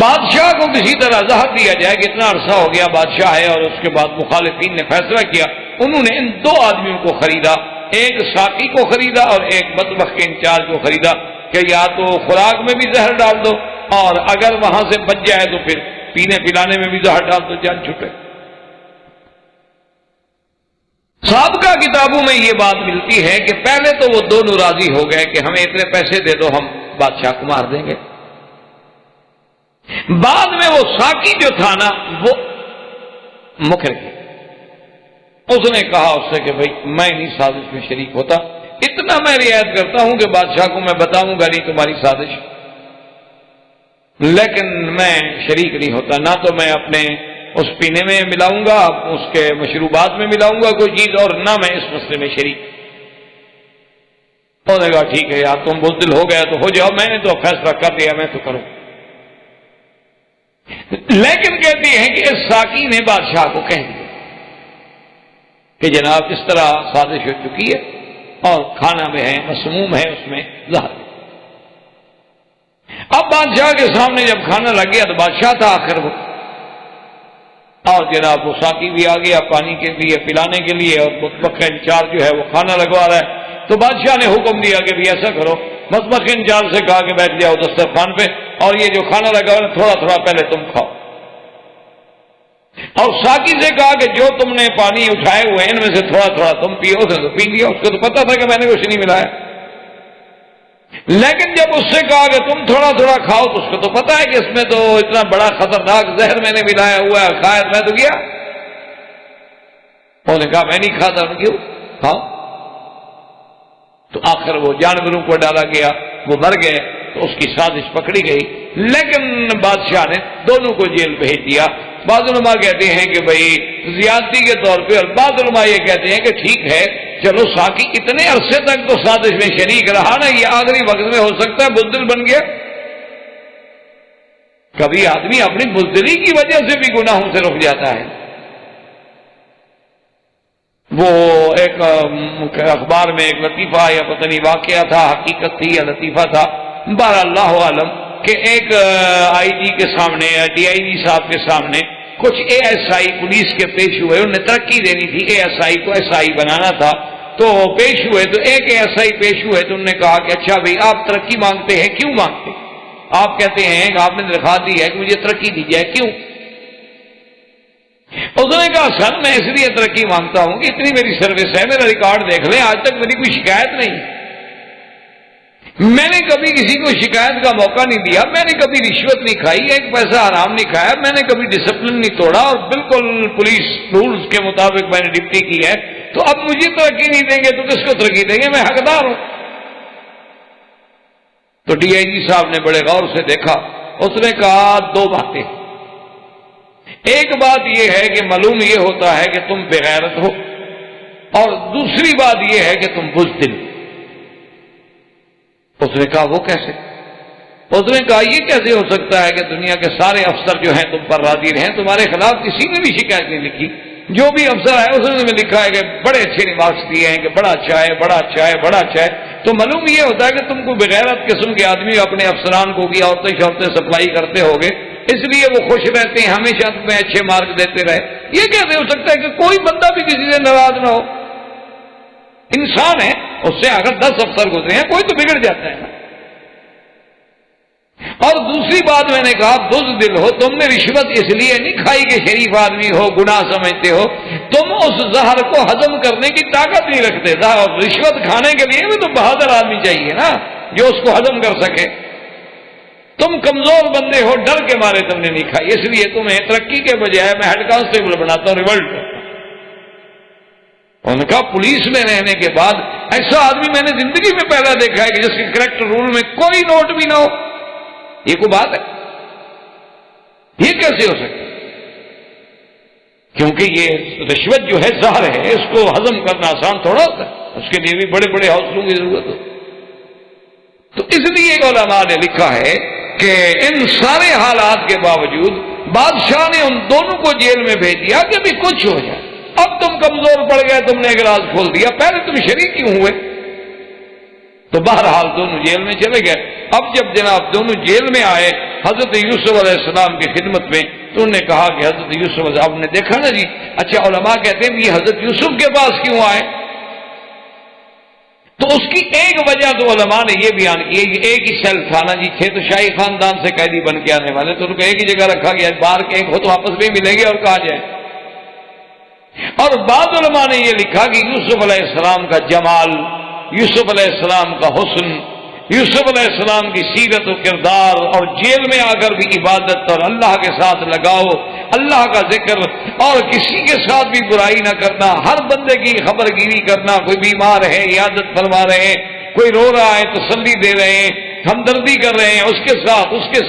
بادشاہ کو کسی طرح زہر دیا جائے۔ کہ اتنا عرصہ ہو گیا بادشاہ ہے، اور اس کے بعد مخالفین نے فیصلہ کیا، انہوں نے ان 2 آدمیوں کو خریدا، ایک ساقی کو خریدا اور ایک مطبخ کے انچارج کو خریدا، کہ یا تو خوراک میں بھی زہر ڈال دو، اور اگر وہاں سے بچ جائے تو پھر پینے پلانے میں بھی زہر ڈال دو، جان چھٹے۔ سابقہ کتابوں میں یہ بات ملتی ہے کہ پہلے تو وہ دونوں راضی ہو گئے کہ ہمیں اتنے پیسے دے دو، ہم بادشاہ کو مار دیں گے۔ بعد میں وہ ساقی جو تھا نا وہ مکر گیا، اس نے کہا اس سے کہ بھائی میں نہیں سازش میں شریک ہوتا، اتنا میں رعایت کرتا ہوں کہ بادشاہ کو میں بتاؤں گا نہیں تمہاری سازش، لیکن میں شریک نہیں ہوتا، نہ تو میں اپنے اس پینے میں ملاؤں گا، اس کے مشروبات میں ملاؤں گا کوئی چیز، اور نہ میں اس مسئلے میں شریک۔ انہوں نے کہا ٹھیک ہے یار تم بزدل ہو گیا تو ہو جاؤ، میں نے تو فیصلہ کر لیا، میں تو کروں۔ لیکن کہتی ہیں کہ اس ساقی نے بادشاہ کو کہہ دیا کہ جناب اس طرح سازش ہو چکی ہے، اور کھانا میں ہے، مسموم ہے، اس میں زہر ہے۔ اب بادشاہ کے سامنے جب کھانا لگ گیا تو بادشاہ تھا آخر وہ، اور جناب وہ ساقی بھی آ گیا پانی کے لیے پلانے کے لیے، اور مطبخ کا انچارج جو ہے وہ کھانا لگوا رہا ہے۔ تو بادشاہ نے حکم دیا کہ بھی ایسا کرو، مطبخ کے انچارج سے کہا کہ بیٹھ جاؤ دسترخوان پہ، اور یہ جو کھانا لگا ہوا ہے تھوڑا تھوڑا پہلے تم کھاؤ، اور ساقی سے کہا کہ جو تم نے پانی اٹھائے ہوئے ان میں سے تھوڑا تھوڑا تم پیو۔ اس نے تو پی لیا، اس کو تو پتا تھا کہ میں نے کچھ نہیں ملایا، لیکن جب اس سے کہا کہ تم تھوڑا تھوڑا کھاؤ تو اس کو تو پتا ہے کہ اس میں تو اتنا بڑا خطرناک زہر میں نے ملایا ہوا ہے، کھایا میں تو گیا۔ انہوں نے کہا میں نہیں کھاتا، کیوں کھاؤ؟ تو آخر وہ جانوروں کو ڈالا گیا، وہ مر گئے، تو اس کی سازش پکڑی گئی، لیکن بادشاہ نے دونوں کو جیل بھیج دیا۔ بعض علماء کہتے ہیں کہ بھئی زیادتی کے طور پہ، اور بعض علماء یہ کہتے ہیں کہ ٹھیک ہے چلو ساقی اتنے عرصے تک تو سازش میں شریک رہا نا، یہ آخری وقت میں ہو سکتا ہے بزدل بن گیا۔ کبھی آدمی اپنی بزدلی کی وجہ سے بھی گناہوں سے رک جاتا ہے۔ وہ ایک اخبار میں ایک لطیفہ یا پتہ نہیں واقعہ تھا، حقیقت تھی یا لطیفہ تھا، بہرحال اللہ عالم، کہ ایک آئی جی کے سامنے یا ڈی آئی جی صاحب کے سامنے کچھ اے ایس آئی پولیس کے پیش ہوئے، انہیں ترقی دینی تھی، اے ایس آئی کو ایس آئی بنانا تھا، تو پیش ہوئے، تو ایک اے ایس آئی پیش ہوئے تو انہوں نے کہا کہ اچھا بھائی آپ ترقی مانگتے ہیں، کیوں مانگتے؟ آپ کہتے ہیں کہ آپ نے درخواست دی ہے کہ مجھے ترقی دی جائے، کیوں؟ اس نے کہا سر میں اس لیے ترقی مانگتا ہوں کہ اتنی میری سروس ہے، میرا ریکارڈ دیکھ لیں، آج تک میری کوئی شکایت نہیں، میں نے کبھی کسی کو شکایت کا موقع نہیں دیا، میں نے کبھی رشوت نہیں کھائی، ایک پیسہ حرام نہیں کھایا، میں نے کبھی ڈسپلن نہیں توڑا، اور بالکل پولیس رولز کے مطابق میں نے ڈپٹی کی ہے، تو اب مجھے ترقی نہیں دیں گے تو کس کو ترقی دیں گے؟ میں حقدار ہوں۔ تو ڈی آئی جی صاحب نے بڑے غور سے دیکھا، اس نے کہا دو باتیں، ایک بات یہ ہے کہ معلوم یہ ہوتا ہے کہ تم بے غیرت ہو، اور دوسری بات یہ ہے کہ تم بزدل۔ اس نے کہا وہ کیسے؟ اس نے کہا یہ کیسے ہو سکتا ہے کہ دنیا کے سارے افسر جو ہیں تم پر راضی رہیں، تمہارے خلاف کسی نے بھی شکایت نہیں لکھی، جو بھی افسر ہے اس نے لکھا ہے کہ بڑے اچھے ریمارکس دیے ہیں کہ بڑا اچھا ہے، بڑا اچھا ہے، بڑا اچھا ہے، تو معلوم یہ ہوتا ہے کہ تم کو بغیرت قسم کے آدمی اپنے افسران کو بھی عورتیں شورتیں سپلائی کرتے ہوگے، اس لیے وہ خوش رہتے ہیں، ہمیشہ تمہیں اچھے مارک دیتے رہے۔ یہ کیسے ہو سکتا ہے کہ کوئی بندہ بھی کسی سے ناراض نہ ہو؟ انسان ہے، اس سے اگر 10 افسر گزرے ہیں کوئی تو بگڑ جاتا ہے نا۔ اور دوسری بات میں نے کہا بزدل ہو، تم نے رشوت اس لیے نہیں کھائی کہ شریف آدمی ہو، گناہ سمجھتے ہو، تم اس زہر کو ہضم کرنے کی طاقت نہیں رکھتے، رشوت کھانے کے لیے بھی تو بہادر آدمی چاہیے نا جو اس کو ہضم کر سکے۔ تم کمزور بندے ہو، ڈر کے مارے تم نے نہیں کھائی، اس لیے تمہیں ترقی کے بجائے میں ہیڈ کانسٹیبل بناتا ہوں، ریولٹ کرتا ہوں۔ انہوں نے کہا پولیس میں رہنے کے بعد ایسا آدمی میں نے زندگی میں پہلا دیکھا ہے کہ جس کے کریکٹر رول میں کوئی نوٹ بھی نہ ہو، یہ کوئی بات ہے؟ یہ کیسے ہو سکتا؟ کیونکہ یہ رشوت جو ہے زہر ہے، اس کو ہضم کرنا آسان تھوڑا ہوتا ہے، اس کے لیے بھی بڑے بڑے حوصلوں کی ضرورت ہوتی ہے۔ تو اس لیے علماء نے لکھا ہے کہ ان سارے حالات کے باوجود بادشاہ نے ان دونوں کو جیل میں بھیج دیا کہ بھی کچھ ہو جائے، اب تم کمزور پڑ گئے، تم نے ایک راز کھول دیا، پہلے تم شریک کیوں ہوئے؟ تو بہرحال دونوں جیل میں چلے گئے۔ اب جب جناب دونوں جیل میں آئے حضرت یوسف علیہ السلام کی خدمت میں، تو انہوں نے کہا کہ حضرت یوسف آپ نے دیکھا نا جی، اچھا علماء کہتے ہیں یہ حضرت یوسف کے پاس کیوں آئے؟ تو اس کی ایک وجہ تو علماء نے یہ بیان کی ہے کہ ایک ہی سیل تھا نا جی، تھے تو شاہی خاندان سے قیدی بن کے آنے والے، تو ان کو ایک ہی جگہ رکھا گیا، باہر کے ایک ہو تو آپس میں ملیں گے اور کہا جائے۔ اور بعض علماء نے یہ لکھا کہ یوسف علیہ السلام کا جمال، یوسف علیہ السلام کا حسن، یوسف علیہ السلام کی سیرت و کردار، اور جیل میں آ کر بھی عبادت اور اللہ کے ساتھ لگاؤ، اللہ کا ذکر، اور کسی کے ساتھ بھی برائی نہ کرنا، ہر بندے کی خبر گیری کرنا، کوئی بیمار ہے عیادت فرما رہے ہیں، کوئی رو رہا ہے تسلی دے رہے ہیں، ہمدردی کر رہے ہیں اس کے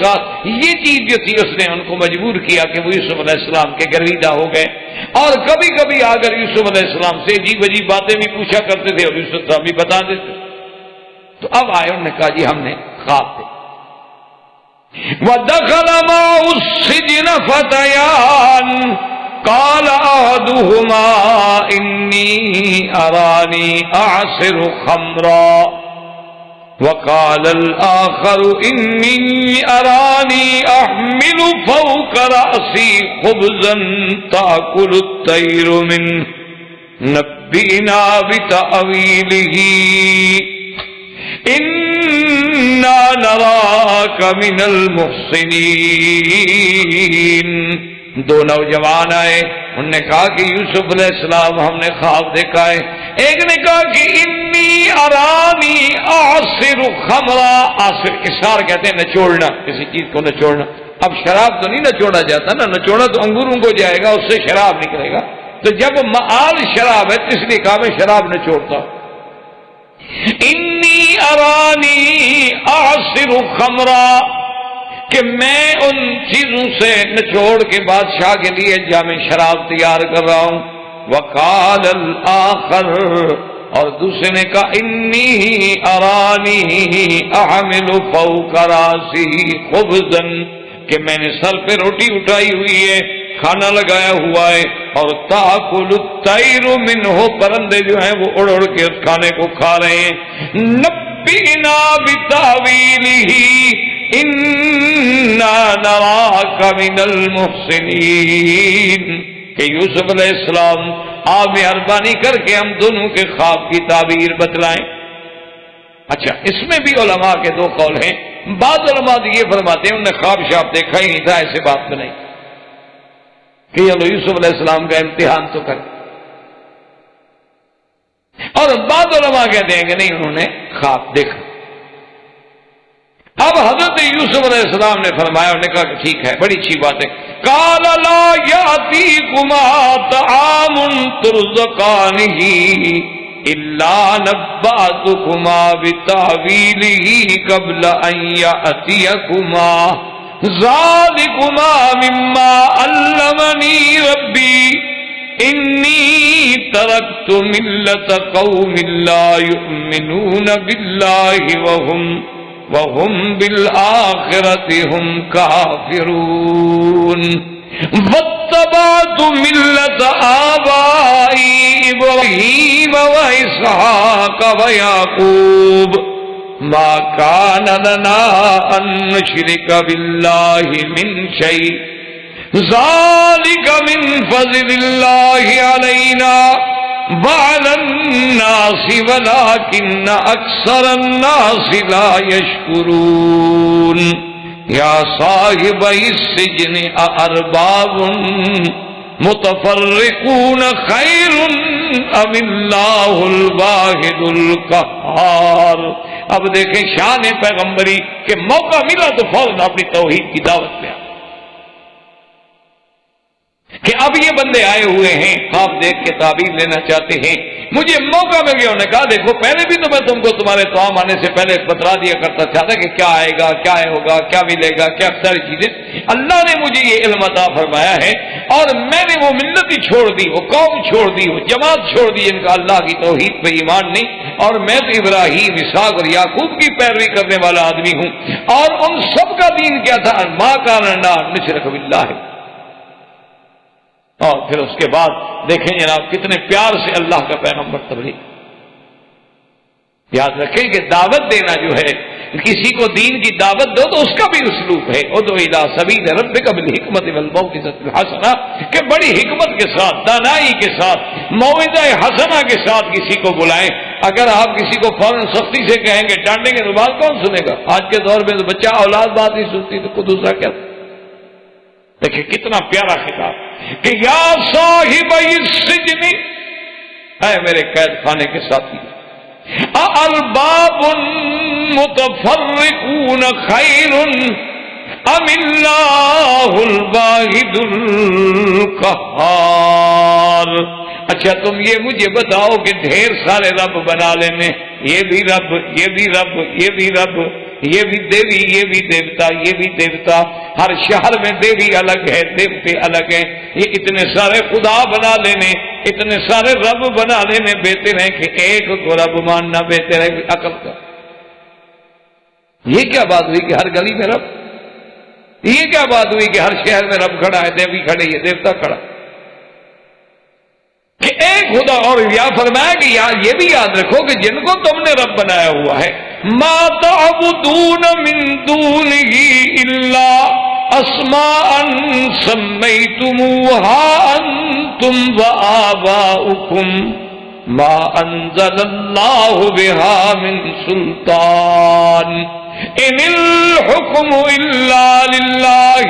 ساتھ، یہ چیز جو تھی اس نے ان کو مجبور کیا کہ وہ یوسف علیہ السلام کے گرویدہ ہو گئے، اور کبھی کبھی آ کر یوسف علیہ السلام سے عجیب عجیب باتیں بھی پوچھا کرتے تھے اور یوسف صاحب بھی بتا دیتے۔ تو اب آئے، انہوں نے کہا جی ہم نے خواب دیکھا۔ وَدَخَلَ مَعَهُ السِّجْنَ فَتَيَانِ قَالَ أَحَدُهُمَا إِنِّي أَرَانِي أَعْصِرُ خَمْرًا وَقَالَ الْآخَرُ إِنِّي أَرَانِي أَحْمِلُ فَوْقَ رَأْسِي خُبْزًا تَأْكُلُ الطَّيْرُ مِنْهُ نَبِّئْنَا بِتَأْوِيلِهِ اِنَّا نَرَاكَ مِنَ الْمُحْسِنِينَ۔ دو نوجوان آئے، انہوں نے کہا کہ یوسف علیہ السلام ہم نے خواب دیکھا ہے۔ ایک نے کہا کہ انی ارانی اعصر خمرا، عاصر اسار کہتے ہیں نچوڑنا، کسی چیز کو نچوڑنا۔ اب شراب تو نہیں نچوڑا جاتا نا، نچوڑا تو انگوروں کو جائے گا، اس سے شراب نکلے گا، تو جب معال شراب ہے تو اس لیے کہا میں شراب نچوڑتا ہوں۔ انی ارانی اعصر خمرا، کہ میں ان چیزوں سے نچوڑ کے بادشاہ کے لیے جام شراب تیار کر رہا ہوں. وقال الآخر، اور دوسرے نے کہا انی ارانی احمل فوق راسی خبزا، کہ میں نے سر پہ روٹی اٹھائی ہوئی ہے، کھانا لگایا ہوا ہے، اور تاکل الطیر منہ، پرندے جو ہیں وہ اڑ اڑ کے اس کھانے کو کھا رہے ہیں. نبئنا بتاویلہ انا نراک من المحسنین، کہ یوسف علیہ السلام آپ مہربانی کر کے ہم دونوں کے خواب کی تعبیر بتلائیں. اچھا، اس میں بھی علماء کے دو قول ہیں. بعض علماء یہ فرماتے ہیں انہوں نے خواب شاب دیکھا ہی نہیں تھا، ایسے بات بنائی کہ چلو یوسف علیہ السلام کا امتحان تو کر. اور بعض علماء کہتے ہیں کہ نہیں، انہوں نے خواب دیکھا. اب حضرت یوسف علیہ السلام نے فرمایا، انہوں نے کہا کہ ٹھیک ہے، بڑی اچھی بات ہے. قال لا یاتیکما طعام ترزقانہ الا نبأتکما بتاویلہ قبل ان یاتیکما ذالکما مما علمنی ربی انی ترکت ملت قوم لا یؤمنون باللہ وهم بالآخرة هم كافرون واتبعت ملة آبائي إبراهيم وإسحاق ويعقوب ما كان لنا أن نشرك بالله من شيء ذلك من فضل الله علينا وعلى الناس ولكن أكثر الناس لا يشكرون يا صاحبي السجن أأرباب متفرقون خير أم الله الواحد القهار. اب دیکھیں شان پیغمبری کہ موقع ملا تو فوراً اپنی توحید کی دعوت پہ کہ اب یہ بندے آئے ہوئے ہیں، خواب دیکھ کے تعبیر لینا چاہتے ہیں، مجھے موقع مل گیا. انہوں نے کہا دیکھو پہلے بھی تو میں تم کو تمہارے توام آنے سے پہلے بتلا دیا کرتا تھا کہ کیا آئے گا، کیا ہوگا، کیا ملے گا، کیا ساری چیزیں. اللہ نے مجھے یہ علم عطا فرمایا ہے اور میں نے وہ ملت ہی چھوڑ دی، وہ قوم چھوڑ دی، وہ جماعت چھوڑ دی جن کا اللہ کی توحید پہ ایمان نہیں. اور میں تو ابراہیم، اسحاق اور یعقوب کی پیروی کرنے والا آدمی ہوں. اور ان سب کا دین کیا تھا؟ ما کان لنا ان نشرک باللہ. اور پھر اس کے بعد دیکھیں جناب کتنے پیار سے اللہ کا پیغمبر تبلیغ. یاد رکھیں کہ دعوت دینا جو ہے، کسی کو دین کی دعوت دو تو اس کا بھی اسلوب ہے ادعو الی سبیل ربک بالحکمت والموعظۃ الحسنہ، کہ بڑی حکمت کے ساتھ، دانائی کے ساتھ، موعظہ حسنہ کے ساتھ کسی کو بلائیں. اگر آپ کسی کو فوراً سختی سے کہیں گے، ڈانٹیں گے تو بات کون سنے گا؟ آج کے دور میں تو بچہ اولاد بات نہیں سنتی تو کو دوسرا کیا. دیکھیں کتنا پیارا خطاب کہ یا صاحب السجن، اے میرے قید خانے کے ساتھی، ارباب متفرقون خیر ام اللہ الواحد القہار. اچھا تم یہ مجھے بتاؤ کہ ڈھیر سارے رب بنا لینے، یہ بھی رب، یہ بھی رب، یہ بھی رب، یہ بھی دیوی، یہ بھی دیوتا، یہ بھی دیوتا، ہر شہر میں دیوی الگ ہے، دیوتے الگ ہیں. یہ اتنے سارے خدا بنا لینے، اتنے سارے رب بنا لینے، بہتر ہے کہ ایک کو رب ماننا بہتر ہے کہ عقل کا. یہ کیا بات ہوئی کہ ہر گلی میں رب؟ یہ کیا بات ہوئی کہ ہر شہر میں رب کھڑا ہے، دیوی کھڑی ہے، دیوتا کھڑا کہ ایک خدا. اور یا فرمایا کہ یہ بھی یاد رکھو کہ جن کو تم نے رب بنایا ہوا ہے، ما تعبدون من دونہ الا اسماء سمیتموها انتم وآباؤکم ما انزل اللہ بها من سلطان ان الحکم الا للہ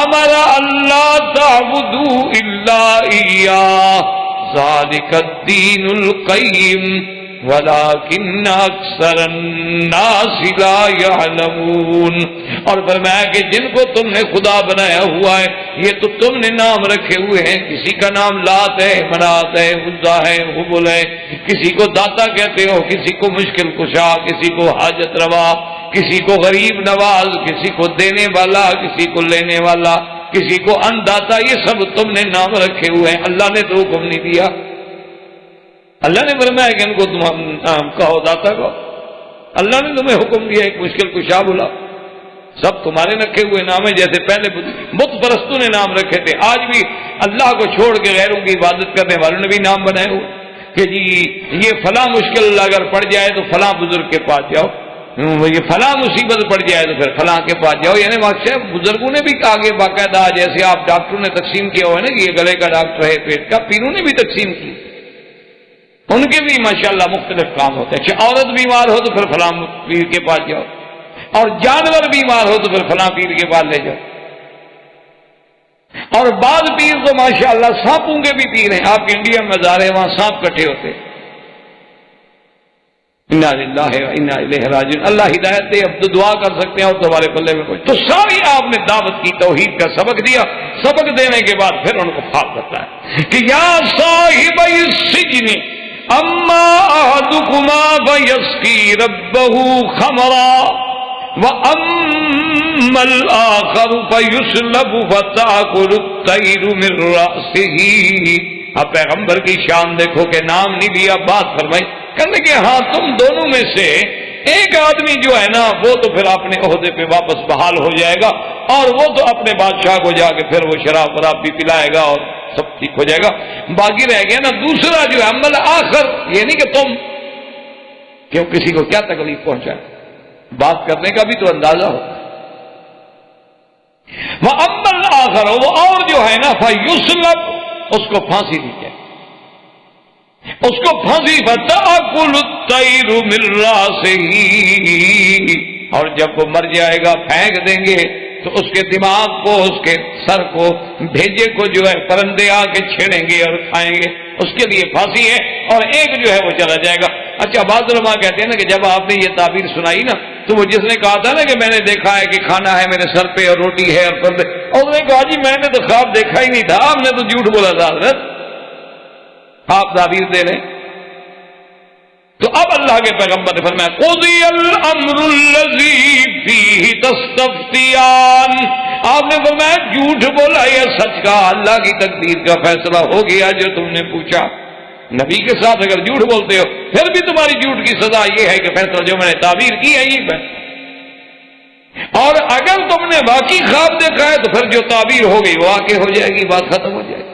امر اللہ تعبدوا الا ایاہ ذالک الدین القیم وَلَٰكِنَّ أَكْثَرَ النَّاسِ لَا يَعْلَمُونَ۔ اور فرمایا کہ جن کو تم نے خدا بنایا ہوا ہے یہ تو تم نے نام رکھے ہوئے ہیں، کسی کا نام لات ہے، منات ہے، عزا ہے، حبل ہے، کسی کو داتا کہتے ہو، کسی کو مشکل کشا، کسی کو حاجت روا، کسی کو غریب نواز، کسی کو دینے والا، کسی کو لینے والا، کسی کو انداتا، یہ سب تم نے نام رکھے ہوئے ہیں، اللہ نے تو حکم نہیں دیا۔ اللہ نے فرمایا کہ ان کو تم نام کہو، داتا کہو، اللہ نے تمہیں حکم دیا ایک مشکل کشا بلا، سب تمہارے رکھے ہوئے نام ہیں، جیسے پہلے بت پرستوں نے نام رکھے تھے، آج بھی اللہ کو چھوڑ کے غیروں کی عبادت کرنے والوں نے بھی نام بنائے ہوئے کہ جی یہ فلاں مشکل اگر پڑ جائے تو فلاں بزرگ کے پاس جاؤ، یہ فلاں مصیبت پڑ جائے تو پھر فلاں کے پاس جاؤ۔ یعنی بزرگوں نے بھی آگے باقاعدہ، جیسے آپ ڈاکٹروں نے تقسیم کیا ہوا ہے نا کہ یہ گلے کا ڈاکٹر ہے، پیٹ کا، پیروں نے بھی تقسیم کی، ان کے بھی ماشاءاللہ مختلف کام ہوتے ہیں۔ اچھا عورت بیمار ہو تو پھر فلاں پیر کے پاس جاؤ، اور جانور بیمار ہو تو پھر فلاں پیر کے پاس لے جاؤ، اور بعض پیر تو ماشاءاللہ سانپوں کے بھی پیر ہیں، آپ انڈیا میں جا رہے ہیں وہاں سانپ کٹھے ہوتے ہیں۔ انا للہ و انا الیہ راجعون، اللہ ہدایت دے، اب تو دعا کر سکتے ہیں اور تمہارے پلے میں کوئی، تو ساری آپ نے دعوت کی، توحید کا سبق دیا، سبق دینے کے بعد پھر ان کو خواب بتایا کہ یا صاحب السجن اما احدکما فیسقی ربہ خمرا واما الاخر فیسلب فتاکل الطیر من رأسہ۔ اب پیغمبر کی شان دیکھو کہ نام نہیں دیا، بات فرمائی، کہنے کہ ہاں تم دونوں میں سے ایک آدمی جو ہے نا وہ تو پھر اپنے عہدے پہ واپس بحال ہو جائے گا، اور وہ تو اپنے بادشاہ کو جا کے پھر وہ شراب وراب بھی پلائے گا اور سب ٹھیک ہو جائے گا، باقی رہ گیا نا دوسرا جو ہے عمل آخر، یہ نہیں کہ تم کیوں کسی کو کیا تکلیف پہنچائے، بات کرنے کا بھی تو اندازہ ہو۔ وہ عمل آخر، وہ اور جو ہے نا فیسلب، اس کو پھانسی دی جائے، اس کو پھانسی، فتاکل الطیر من راسہ، اور جب وہ مر جائے گا پھینک دیں گے تو اس کے دماغ کو، اس کے سر کو، بھیجے کو جو ہے پرندے آ کے چھیڑیں گے اور کھائیں گے، اس کے لیے پھانسی ہے، اور ایک جو ہے وہ چلا جائے گا۔ اچھا بعض علماء کہتے ہیں نا کہ جب آپ نے یہ تعبیر سنائی نا تو وہ جس نے کہا تھا نا کہ میں نے دیکھا ہے کہ کھانا ہے میرے سر پہ اور روٹی ہے اور پردے، اور اس نے کہا جی میں نے تو خواب دیکھا ہی نہیں تھا، آپ نے تو جھوٹ بولا تھا حضرت، آپ تعبیر دے لیں۔ تو اب اللہ کے پیغمبر نے فرمایا قضی الامر الذی فیہ تستفتیان، آپ نے فرمایا جھوٹ بولا یا سچ کہا، اللہ کی تقدیر کا فیصلہ ہو گیا جو تم نے پوچھا۔ نبی کے ساتھ اگر جھوٹ بولتے ہو پھر بھی تمہاری جھوٹ کی سزا یہ ہے کہ فیصلہ جو میں نے تعبیر کی ہے یہ فیصلہ، اور اگر تم نے واقعی خواب دیکھا ہے تو پھر جو تعبیر ہو گئی وہ واقع ہو جائے گی، بات ختم ہو جائے گی۔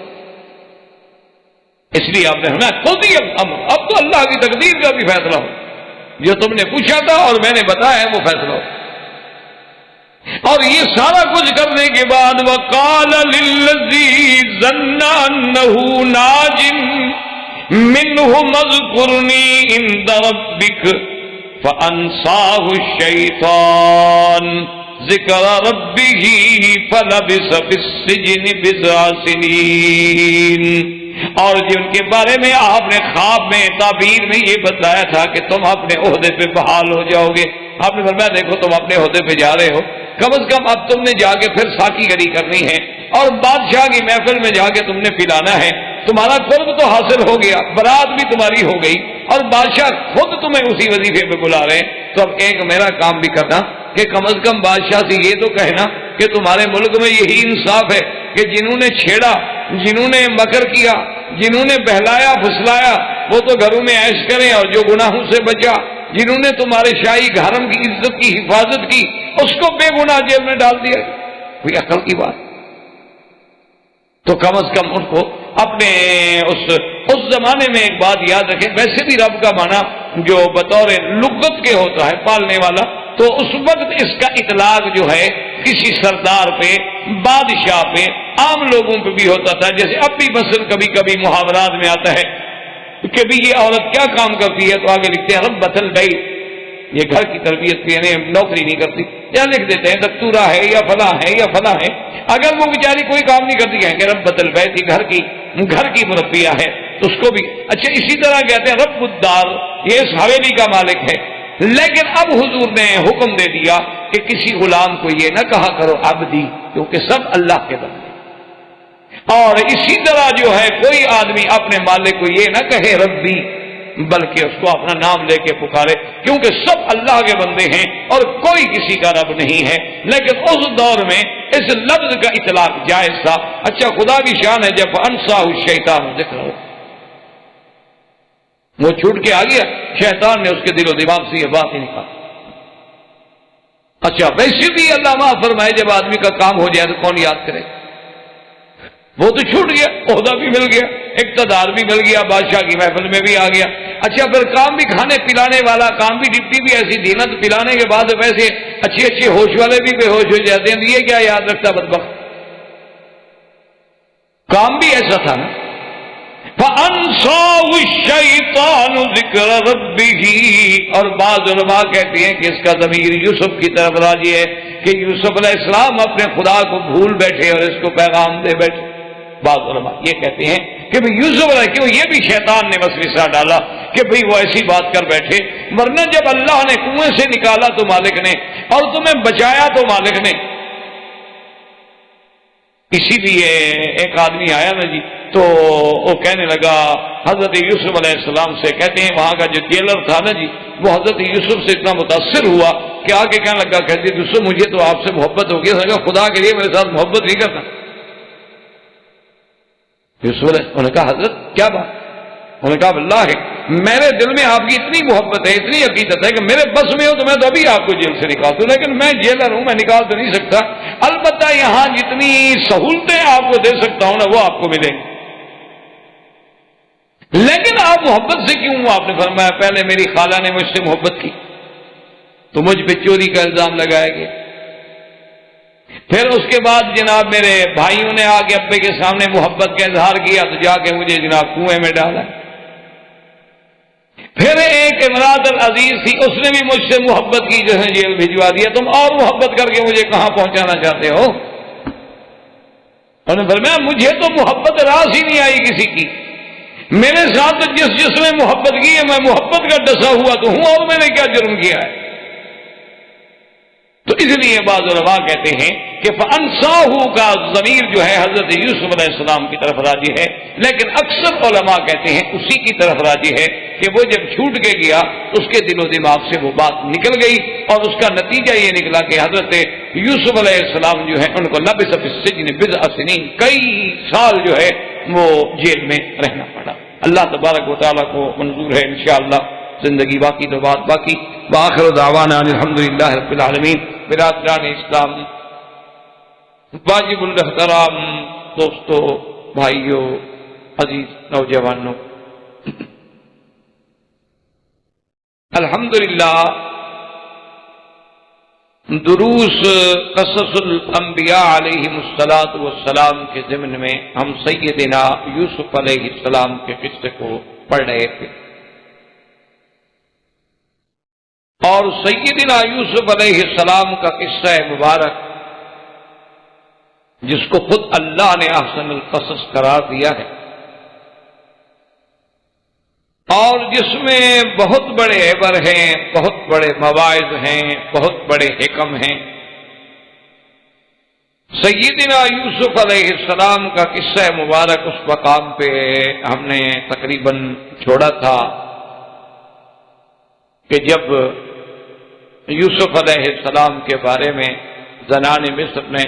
اس لیے آپ نے ہمیں قضی الامر، اب تو اللہ کی تقدیر کا بھی فیصلہ ہو، جو تم نے پوچھا تھا اور میں نے بتایا وہ فیصلہ ہو۔ اور یہ سارا کچھ کرنے کے بعد وقال للذی ظن انہ ناج منہ اذکرنی عند ربک فانساہ الشیطان ذکر ربہ فلبث فی السجن بضع سنین۔ اور جن کے بارے میں آپ نے خواب میں تعبیر میں یہ بتایا تھا کہ تم اپنے عہدے پہ بحال ہو جاؤ گے، آپ نے فرمایا دیکھو تم اپنے عہدے پہ جا رہے ہو، کم از کم اب تم نے جا کے پھر ساقی گری کرنی ہے اور بادشاہ کی محفل میں جا کے تم نے پلانا ہے، تمہارا قرب تو حاصل ہو گیا، برات بھی تمہاری ہو گئی اور بادشاہ خود تمہیں اسی وظیفے پہ بلا رہے ہیں، تو اب ایک میرا کام بھی کرنا کہ کم از کم بادشاہ سے یہ تو کہنا کہ تمہارے ملک میں یہی انصاف ہے کہ جنہوں نے چھیڑا، جنہوں نے مکر کیا، جنہوں نے بہلایا پھسلایا وہ تو گھروں میں عیش کریں، اور جو گناہوں سے بچا، جنہوں نے تمہارے شاہی حرم کی عزت کی حفاظت کی، اس کو بے گناہ جیل میں ڈال دیا۔ کوئی عقل کی بات؟ تو کم از کم ان کو اپنے اس زمانے میں ایک بات یاد رکھیں، ویسے بھی رب کا معنی جو بطور لغت کے ہوتا ہے پالنے والا، تو اس وقت اس کا اطلاق جو ہے کسی سردار پہ، بادشاہ پہ، عام لوگوں پہ بھی ہوتا تھا، جیسے اب بھی مثلا کبھی کبھی محاورات میں آتا ہے کہ بھی یہ عورت کیا کام کرتی ہے، تو آگے لکھتے ہیں ربۃ البیت، یہ گھر کی تربیت کی، یعنی نوکری نہیں کرتی، یا لکھ دیتے ہیں دکتورہ ہے یا فلاں ہے یا فلاں ہے، اگر وہ بیچاری کوئی کام نہیں کرتی کہیں کہ ربۃ البیت، گھر کی مربیہ ہے۔ اس کو بھی اچھا اسی طرح کہتے ہیں رب الدار، یہ اس حویلی کا مالک ہے، لیکن اب حضور نے حکم دے دیا کہ کسی غلام کو یہ نہ کہا کرو عبدی، کیونکہ سب اللہ کے بندے، اور اسی طرح جو ہے کوئی آدمی اپنے مالک کو یہ نہ کہے ربی، بلکہ اس کو اپنا نام لے کے پکارے، کیونکہ سب اللہ کے بندے ہیں اور کوئی کسی کا رب نہیں ہے۔ لیکن اس دور میں اس لفظ کا اطلاق جائز تھا۔ اچھا خدا کی شان ہے، جب انساہ الشیطان ذکر ہو، وہ چھوٹ کے آ گیا، شیطان نے اس کے دل و دماغ سے یہ بات ہی نکالی۔ اچھا ویسے بھی اللہ معاف فرمائے، جب آدمی کا کام ہو جائے تو کون یاد کرے؟ وہ تو چھوٹ گیا، عہدہ بھی مل گیا، اقتدار بھی مل گیا، بادشاہ کی محفل میں بھی آ گیا۔ اچھا پھر کام بھی کھانے پلانے والا، کام بھی ڈپٹی بھی ایسی تھی نا، تو پلانے کے بعد ویسے اچھے اچھے ہوش والے بھی بے ہوش ہو جاتے ہیں، یہ کیا یاد رکھتا بدبخت؟ کام بھی ایسا تھا نا۔ فَأَنْسَاهُ الشَّيْطَانُ ذِكْرَ رَبِّهِ، اور بعض علماء کہتے ہیں کہ اس کا ضمیر یوسف کی طرف راجع ہے کہ یوسف علیہ السلام اپنے خدا کو بھول بیٹھے اور اس کو پیغام دے بیٹھے۔ بعض علماء یہ کہتے ہیں کہ یوسف علیہ کیوں یہ بھی شیطان نے وسوسہ ڈالا کہ بھئی وہ ایسی بات کر بیٹھے، ورنہ جب اللہ نے کنویں سے نکالا تو مالک نے، اور تمہیں بچایا تو مالک نے۔ اسی لیے ایک آدمی آیا نا جی، تو وہ کہنے لگا حضرت یوسف علیہ السلام سے، کہتے ہیں وہاں کا جو جیلر تھا نا جی، وہ حضرت یوسف سے اتنا متاثر ہوا کہ آگے کہنے لگا، کہتے یوسف مجھے تو آپ سے محبت ہو گئی، خدا کے لیے میرے ساتھ محبت نہیں کرتا۔ یوسف علیہ انہوں نے کہا حضرت کیا بات؟ انہوں نے کہا اللہ ہے میرے دل میں آپ کی اتنی محبت ہے، اتنی عقیدت ہے کہ میرے بس میں ہو تو میں تو ابھی آپ کو جیل سے نکال دوں، لیکن میں جیلر ہوں، میں نکال تو نہیں سکتا، البتہ یہاں جتنی سہولتیں آپ کو دے سکتا ہوں نا وہ آپ کو ملیں گی، لیکن آپ محبت سے کیوں؟ آپ نے فرمایا پہلے میری خالہ نے مجھ سے محبت کی تو مجھ پہ چوری کا الزام لگایا گیا، پھر اس کے بعد جناب میرے بھائیوں نے آ کے ابے کے سامنے محبت کا اظہار کیا تو جا کے مجھے جناب کنویں میں ڈالا، پھر ایک امراۃ العزیز تھی، اس نے بھی مجھ سے محبت کی، جو ہے جیل بھجوا دیا، تم اور محبت کر کے مجھے کہاں پہنچانا چاہتے ہو؟ انہوں نے فرمایا مجھے تو محبت راس ہی نہیں آئی کسی کی، میرے ساتھ جس نے محبت کی ہے میں محبت کا ڈسا ہوا تو ہوں، اور میں نے کیا جرم کیا ہے؟ تو اس لیے بعض علماء کہتے ہیں کہ فَأَنْسَاهُ کا ضمیر جو ہے حضرت یوسف علیہ السلام کی طرف راجع ہے، لیکن اکثر علماء کہتے ہیں اسی کی طرف راجع ہے کہ وہ جب چھوٹ کے گیا اس کے دل و دماغ سے وہ بات نکل گئی، اور اس کا نتیجہ یہ نکلا کہ حضرت یوسف علیہ السلام جو ہے ان کو لبث فی السجن بضع سنین، کئی سال جو ہے وہ جیل میں رہنا پڑا۔ اللہ تبارک و تعالیٰ کو منظور ہے انشاءاللہ زندگی باقی تو بات باقی۔ وآخر دعوانا الحمدللہ رب العالمین۔ برادران اسلام، واجب الاحترام دوستو، بھائیو، عزیز نوجوانوں، الحمدللہ دروس قصص الانبیاء علیہم السلام کے ضمن میں ہم سیدنا یوسف علیہ السلام کے قصے کو پڑھ رہے تھے، اور سیدنا یوسف علیہ السلام کا قصہ مبارک جس کو خود اللہ نے احسن القصص قرار دیا ہے، اور جس میں بہت بڑے عبر ہیں، بہت بڑے مواعظ ہیں، بہت بڑے حکم ہیں۔ سیدنا یوسف علیہ السلام کا قصہ مبارک اس مقام پہ ہم نے تقریباً چھوڑا تھا کہ جب یوسف علیہ السلام کے بارے میں زنان مصر نے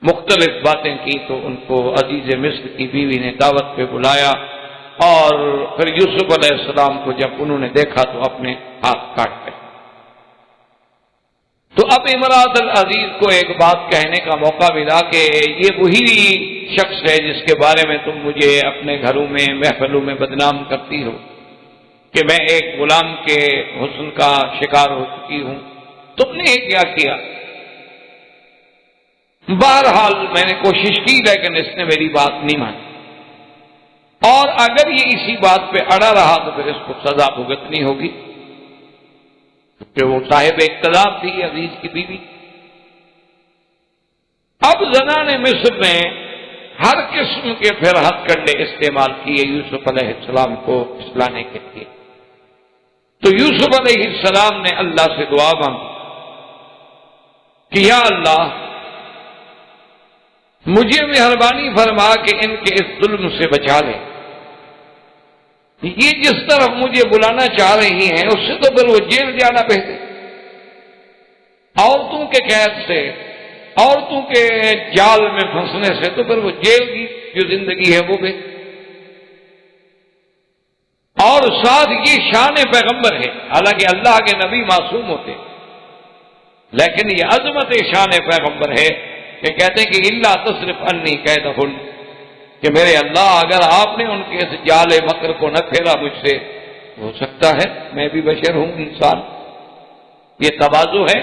مختلف باتیں کی تو ان کو عزیز مصر کی بیوی نے دعوت پہ بلایا، اور پھر یوسف علیہ السلام کو جب انہوں نے دیکھا تو اپنے ہاتھ کاٹ گئے۔ تو اب امراۃ العزیز کو ایک بات کہنے کا موقع ملا کہ یہ وہی شخص ہے جس کے بارے میں تم مجھے اپنے گھروں میں محفلوں میں بدنام کرتی ہو کہ میں ایک غلام کے حسن کا شکار ہو چکی ہوں، تم نے کیا کیا؟ بہرحال میں نے کوشش کی لیکن اس نے میری بات نہیں مانی، اور اگر یہ اسی بات پہ اڑا رہا تو پھر اس کو سزا بھگتنی ہوگی، کہ وہ صاحب اقتدار تھی عزیز کی بیوی۔ اب زنان مصر نے ہر قسم کے پھر ہتھ کنڈے استعمال کیے یوسف علیہ السلام کو پھسلانے کے لیے. تو یوسف علیہ السلام نے اللہ سے دعا مانگی کہ یا اللہ مجھے مہربانی فرما کہ ان کے اس ظلم سے بچا لے. یہ جس طرف مجھے بلانا چاہ رہی ہیں اس سے تو پھر وہ جیل جانا بہتر. عورتوں کے قید سے، عورتوں کے جال میں پھنسنے سے تو پھر وہ جیل کی جو زندگی ہے وہ بہتر. اور ساتھ یہ شان پیغمبر ہے، حالانکہ اللہ کے نبی معصوم ہوتے لیکن یہ عظمت شان پیغمبر ہے کہ کہتے ہیں کہ اللہ تصرف انی کیدہن، کہ میرے اللہ اگر آپ نے ان کے اس جال مکر کو نہ پھیرا مجھ سے، ہو سکتا ہے میں بھی بشر ہوں، انسان. یہ تواضع ہے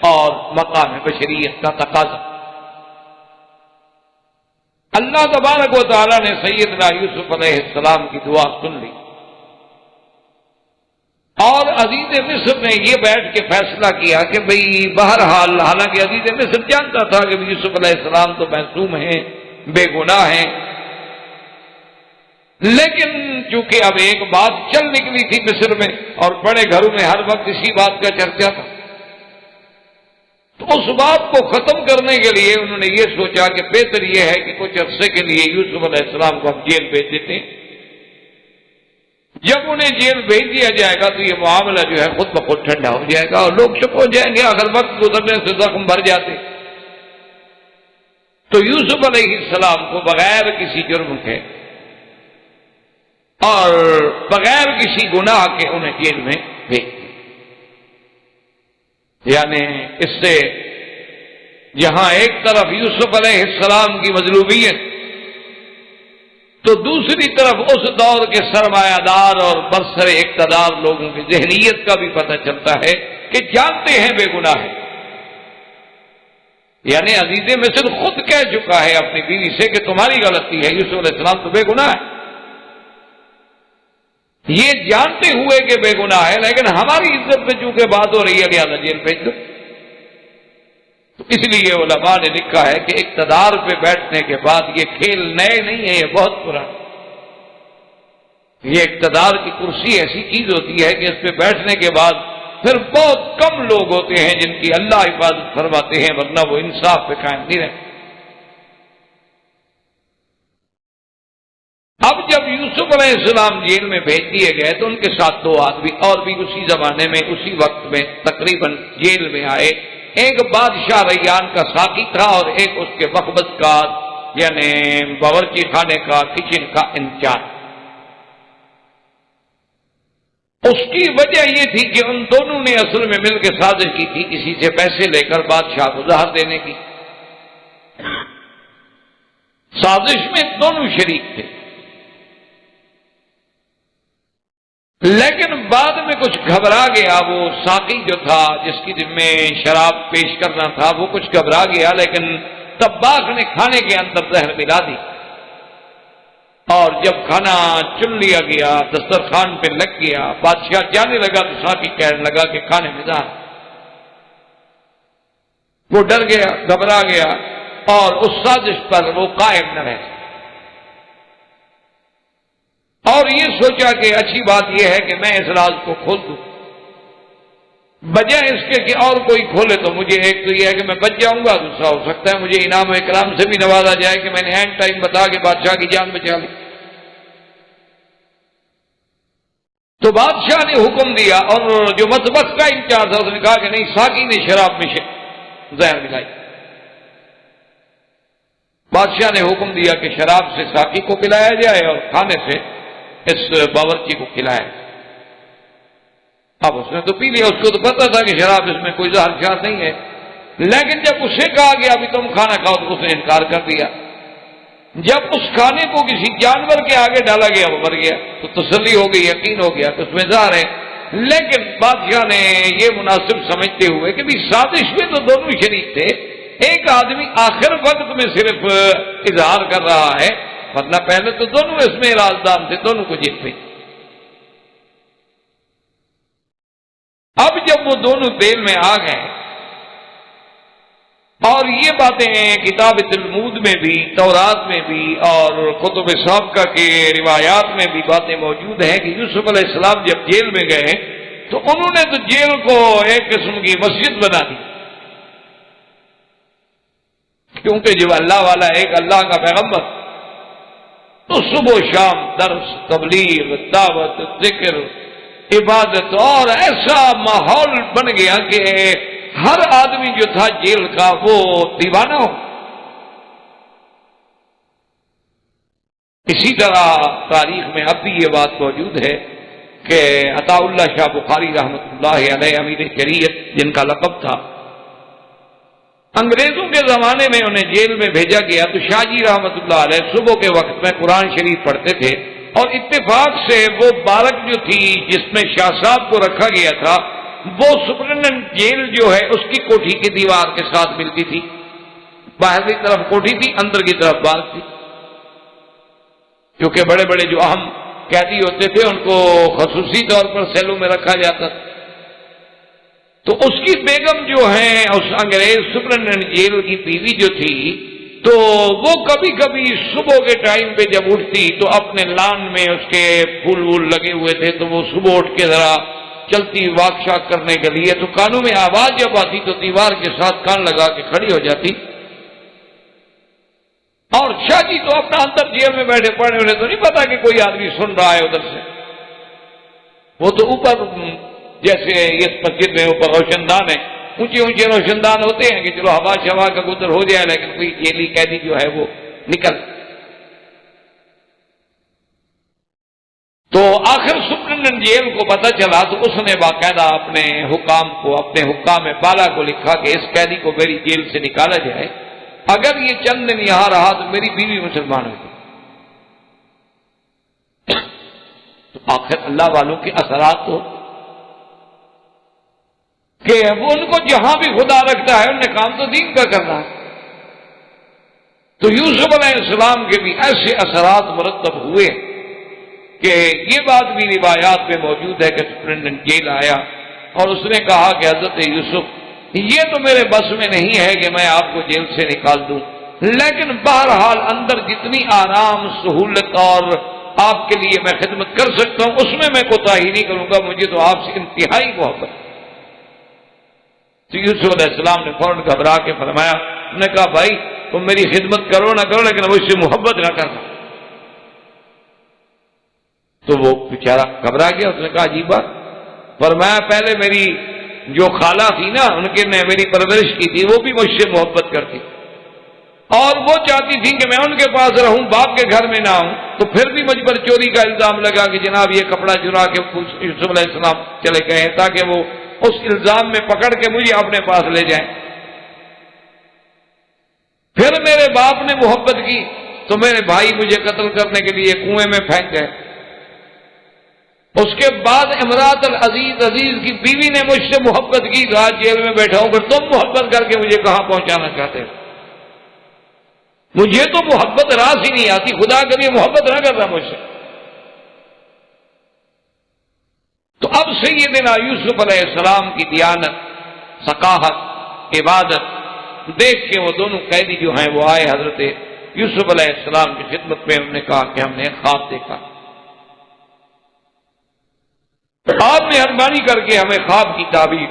اور مقام بشریت کا تقاضا. اللہ تبارک و تعالی نے سیدنا یوسف علیہ السلام کی دعا سن لی اور عزیز مصر نے یہ بیٹھ کے فیصلہ کیا کہ بھئی بہرحال، حالانکہ عزیز مصر جانتا تھا کہ یوسف علیہ السلام تو معصوم ہیں، بے گناہ ہیں، لیکن چونکہ اب ایک بات چل نکلی تھی مصر میں اور بڑے گھروں میں ہر وقت اسی بات کا چرچا تھا، تو اس بات کو ختم کرنے کے لیے انہوں نے یہ سوچا کہ بہتر یہ ہے کہ کچھ عرصے کے لیے یوسف علیہ السلام کو ہم جیل بھیج دیتے ہیں. جب انہیں جیل بھیج دیا جائے گا تو یہ معاملہ جو ہے خود بخود ٹھنڈا ہو جائے گا اور لوگ چپ ہو جائیں گے. اگر وقت گزرنے سے زخم بھر جاتے تو یوسف علیہ السلام کو بغیر کسی جرم کے اور بغیر کسی گناہ کے انہیں جیل میں بھیج دیا. یعنی اس سے جہاں ایک طرف یوسف علیہ السلام کی مظلومیت تو دوسری طرف اس دور کے سرمایہ دار اور برسر اقتدار لوگوں کی ذہنیت کا بھی پتہ چلتا ہے کہ جانتے ہیں بے گناہ ہے. یعنی عزیز مصر خود کہہ چکا ہے اپنی بیوی سے کہ تمہاری غلطی ہے، یوسف علیہ السلام تو بے گناہ ہے. یہ جانتے ہوئے کہ بے گناہ ہے لیکن ہماری عزت پہ چونکہ بات ہو رہی ہے لہذا جیل بھیج دو. تو اس لیے علماء نے لکھا ہے کہ اقتدار پہ بیٹھنے کے بعد یہ کھیل نئے نہیں ہے، یہ بہت پرانا. یہ اقتدار کی کرسی ایسی چیز ہوتی ہے کہ اس پہ بیٹھنے کے بعد پھر بہت کم لوگ ہوتے ہیں جن کی اللہ حفاظت فرماتے ہیں، ورنہ وہ انصاف پہ قائم نہیں رہتے. اب جب یوسف علیہ السلام جیل میں بھیج دیے گئے تو ان کے ساتھ دو آدمی اور بھی اسی زمانے میں اسی وقت میں تقریباً جیل میں آئے. ایک بادشاہ ریان کا ساقی تھا اور ایک اس کے مخبز کا یعنی باورچی خانے کا کچن کا انچارج. اس کی وجہ یہ تھی کہ ان دونوں نے اصل میں مل کے سازش کی تھی کسی سے پیسے لے کر بادشاہ کو زہر دینے کی. سازش میں دونوں شریک تھے لیکن بعد میں کچھ گھبرا گیا. وہ ساقی جو تھا جس کی ذمہ شراب پیش کرنا تھا وہ کچھ گھبرا گیا لیکن طباخ نے کھانے کے اندر زہر ملا دی اور جب کھانا چن لیا گیا دسترخوان پہ لگ گیا بادشاہ جانے لگا تو ساقی کہنے لگا کہ کھانے میں زہر. وہ ڈر گیا گھبرا گیا اور اس سازش پر وہ قائم نہ رہ اور یہ سوچا کہ اچھی بات یہ ہے کہ میں اس راز کو کھول دوں بجائے اس کے کہ اور کوئی کھولے. تو مجھے ایک تو یہ ہے کہ میں بچ جاؤں گا، دوسرا ہو سکتا ہے مجھے انعام و اکرام سے بھی نوازا جائے کہ میں نے اینڈ ٹائم بتا کے بادشاہ کی جان بچا لی. تو بادشاہ نے حکم دیا اور جو مطبخ کا انچارج تھا اس نے کہا کہ نہیں ساقی نے شراب میں زہر ملائی. بادشاہ نے حکم دیا کہ شراب سے ساقی کو پلایا جائے اور کھانے سے اس باورچی کو کھلایا. اب اس نے تو پی لیا، اس کو تو پتا تھا کہ شراب اس میں کوئی زہر شار نہیں ہے، لیکن جب اسے کہا گیا ابھی تم کھانا کھاؤ تو اس نے انکار کر دیا. جب اس کھانے کو کسی جانور کے آگے ڈالا گیا وہ مر گیا تو تسلی ہو گئی، یقین ہو گیا کہ اس میں زہر ہے. لیکن بادشاہ نے یہ مناسب سمجھتے ہوئے کہ سازش میں تو دونوں شریک تھے، ایک آدمی آخر وقت میں صرف اظہار کر رہا ہے ورنہ پہلے تو دونوں اس میں رازدار تھے، دونوں کو جیت پہ. اب جب وہ دونوں تیل میں آ گئے اور یہ باتیں کتاب تلمود میں بھی، تورات میں بھی اور کتب سابقہ کے روایات میں بھی باتیں موجود ہیں کہ یوسف علیہ السلام جب جیل میں گئے تو انہوں نے تو جیل کو ایک قسم کی مسجد بنا دی، کیونکہ جب اللہ والا ایک اللہ کا پیغمبر تو صبح و شام درس، تبلیغ، دعوت، ذکر، عبادت، اور ایسا ماحول بن گیا کہ ہر آدمی جو تھا جیل کا وہ دیوانہ ہو۔ اسی طرح تاریخ میں اب بھی یہ بات موجود ہے کہ عطا اللہ شاہ بخاری رحمۃ اللہ علیہ امیر شریعت جن کا لقب تھا، انگریزوں کے زمانے میں انہیں جیل میں بھیجا گیا تو شاہ جی رحمۃ اللہ علیہ صبح کے وقت میں قرآن شریف پڑھتے تھے، اور اتفاق سے وہ بارک جو تھی جس میں شاہ صاحب کو رکھا گیا تھا وہ سپرنٹینڈنٹ جیل جو ہے اس کی کوٹھی کی دیوار کے ساتھ ملتی تھی، باہر کی طرف کوٹھی تھی، اندر کی طرف بارک تھی، کیونکہ بڑے بڑے جو اہم قیدی ہوتے تھے ان کو خصوصی طور پر سیلوں میں رکھا جاتا تھا۔ تو اس کی بیگم جو ہیں اس انگریز سپرنٹینڈنٹ جیل کی بیوی جو تھی، تو وہ کبھی کبھی صبح کے ٹائم پہ جب اٹھتی تو اپنے لان میں اس کے پھول وول لگے ہوئے تھے تو وہ صبح اٹھ کے ذرا چلتی واک شاک کرنے کے لیے تو کانوں میں آواز جب آتی تو دیوار کے ساتھ کان لگا کے کھڑی ہو جاتی، اور شاہ جی تو اپنا اندر جیل میں بیٹھے پڑے، انہیں تو نہیں پتا کہ کوئی آدمی سن رہا ہے ادھر سے، وہ تو اوپر جیسے اس مسجد میں اوپر روشن دان ہے، اونچے اونچے روشن دان ہوتے ہیں کہ چلو ہوا شوا کا گزر ہو جائے، لیکن کوئی جیلی قیدی جو ہے وہ نکل۔ تو آخر سپرنٹینڈنٹ جیل کو پتہ چلا تو اس نے باقاعدہ اپنے حکام کو، اپنے حکام بالا کو لکھا کہ اس قیدی کو میری جیل سے نکالا جائے، اگر یہ چند دن یہاں رہا تو میری بیوی مسلمان ہوگی۔ تو آخر اللہ والوں کے اثرات تو کہ وہ ان کو جہاں بھی خدا رکھتا ہے انہیں کام تو دین کا کرنا ہے۔ تو یوسف علیہ السلام کے بھی ایسے اثرات مرتب ہوئے کہ یہ بات بھی روایات میں موجود ہے کہ سپرنٹینڈنٹ جیل آیا اور اس نے کہا کہ حضرت یوسف یہ تو میرے بس میں نہیں ہے کہ میں آپ کو جیل سے نکال دوں، لیکن بہرحال اندر جتنی آرام، سہولت اور آپ کے لیے میں خدمت کر سکتا ہوں اس میں میں کوتاہی نہیں کروں گا، مجھے تو آپ سے انتہائی محبت۔ تو یوسف علیہ السلام نے فوراً گھبرا کے فرمایا، انہوں نے کہا بھائی تم میری خدمت کرو نہ کرو لیکن مجھ سے محبت نہ کرنا۔ تو وہ بیچارہ گھبرا گیا، اس نے کہا عجیب بات، فرمایا پہلے میری جو خالہ تھی نا ان کے نے میری پرورش کی تھی، وہ بھی مجھ سے محبت کرتی اور وہ چاہتی تھی کہ میں ان کے پاس رہوں، باپ کے گھر میں نہ ہوں، تو پھر بھی مجھ پر چوری کا الزام لگا کہ جناب یہ کپڑا چرا کے یوسف علیہ السلام چلے گئے تاکہ وہ اس الزام میں پکڑ کے مجھے اپنے پاس لے جائیں۔ پھر میرے باپ نے محبت کی تو میرے بھائی مجھے قتل کرنے کے لیے کنویں میں پھینک گئے۔ اس کے بعد امراۃ العزیز، عزیز کی بیوی نے مجھ سے محبت کی، آج جیل میں بیٹھا ہوں، پھر تم محبت کر کے مجھے کہاں پہنچانا چاہتے ہو؟ مجھے تو محبت راس ہی نہیں آتی، خدا کبھی محبت نہ کرتا مجھ سے۔ تو اب سیدنا یوسف علیہ السلام کی دیانت، ثقافت، عبادت دیکھ کے وہ دونوں قیدی جو ہیں وہ آئے حضرت یوسف علیہ السلام کی خدمت میں، انہوں نے کہا کہ ہم نے خواب دیکھا، آپ مہربانی کر کے ہمیں خواب کی تعبیر۔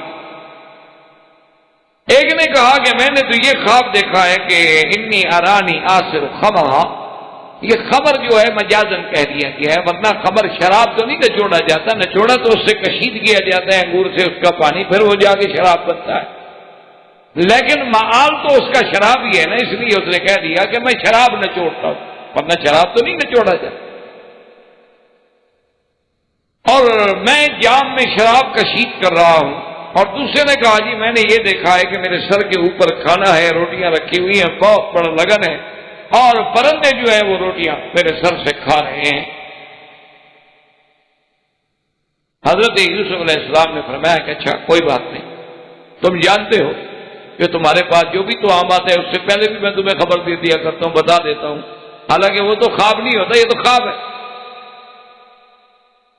ایک نے کہا کہ میں نے تو یہ خواب دیکھا ہے کہ انی ارانی آصر خمرا، یہ خمر جو ہے مجازن کہہ دیا گیا ہے، ورنہ خمر شراب تو نہیں نچوڑا جاتا، نچوڑا تو اس سے کشید کیا جاتا ہے انگور سے اس کا پانی، پھر وہ جا کے شراب بنتا ہے، لیکن معال تو اس کا شراب ہی ہے نا، اس لیے اس نے کہہ دیا کہ میں شراب نچوڑتا ہوں، ورنہ شراب تو نہیں نچوڑا جاتا۔ اور میں جام میں شراب کشید کر رہا ہوں، اور دوسرے نے کہا جی میں نے یہ دیکھا ہے کہ میرے سر کے اوپر کھانا ہے، روٹیاں رکھی ہوئی ہیں، بہت بڑا لگن ہے، اور پرندے جو ہیں وہ روٹیاں میرے سر سے کھا رہے ہیں۔ حضرت یوسف علیہ السلام نے فرمایا کہ اچھا کوئی بات نہیں، تم جانتے ہو کہ تمہارے پاس جو بھی تو آمات ہے اس سے پہلے بھی میں تمہیں خبر دے دیا کرتا ہوں، بتا دیتا ہوں، حالانکہ وہ تو خواب نہیں ہوتا، یہ تو خواب ہے۔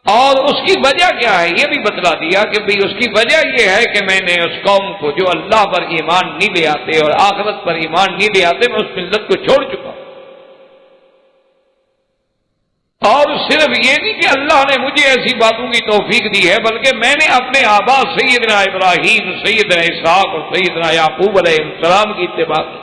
اور اس کی وجہ کیا ہے یہ بھی بتلا دیا کہ بھئی اس کی وجہ یہ ہے کہ میں نے اس قوم کو جو اللہ پر ایمان نہیں لے آتے اور آخرت پر ایمان نہیں لے آتے میں اس ملت کو چھوڑ چکا ہوں۔ اور صرف یہ نہیں کہ اللہ نے مجھے ایسی باتوں کی توفیق دی ہے، بلکہ میں نے اپنے آبا سیدنا ابراہیم، سیدنا اسحاق اور سیدنا یعقوب علیہ السلام کی اتباع کی۔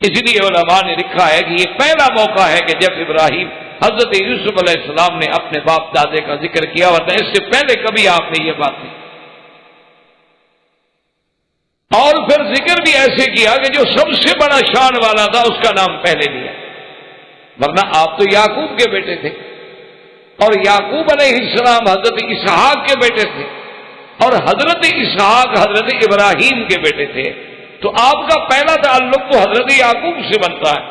اس لیے علماء نے لکھا ہے کہ یہ پہلا موقع ہے کہ جب ابراہیم حضرت یوسف علیہ السلام نے اپنے باپ دادے کا ذکر کیا، ورنہ اس سے پہلے کبھی آپ نے یہ بات نہیں۔ اور پھر ذکر بھی ایسے کیا کہ جو سب سے بڑا شان والا تھا اس کا نام پہلے لیا، ورنہ آپ تو یعقوب کے بیٹے تھے، اور یعقوب علیہ السلام حضرت اسحاق کے بیٹے تھے، اور حضرت اسحاق حضرت ابراہیم کے بیٹے تھے، تو آپ کا پہلا تعلق تو حضرت یعقوب سے بنتا ہے۔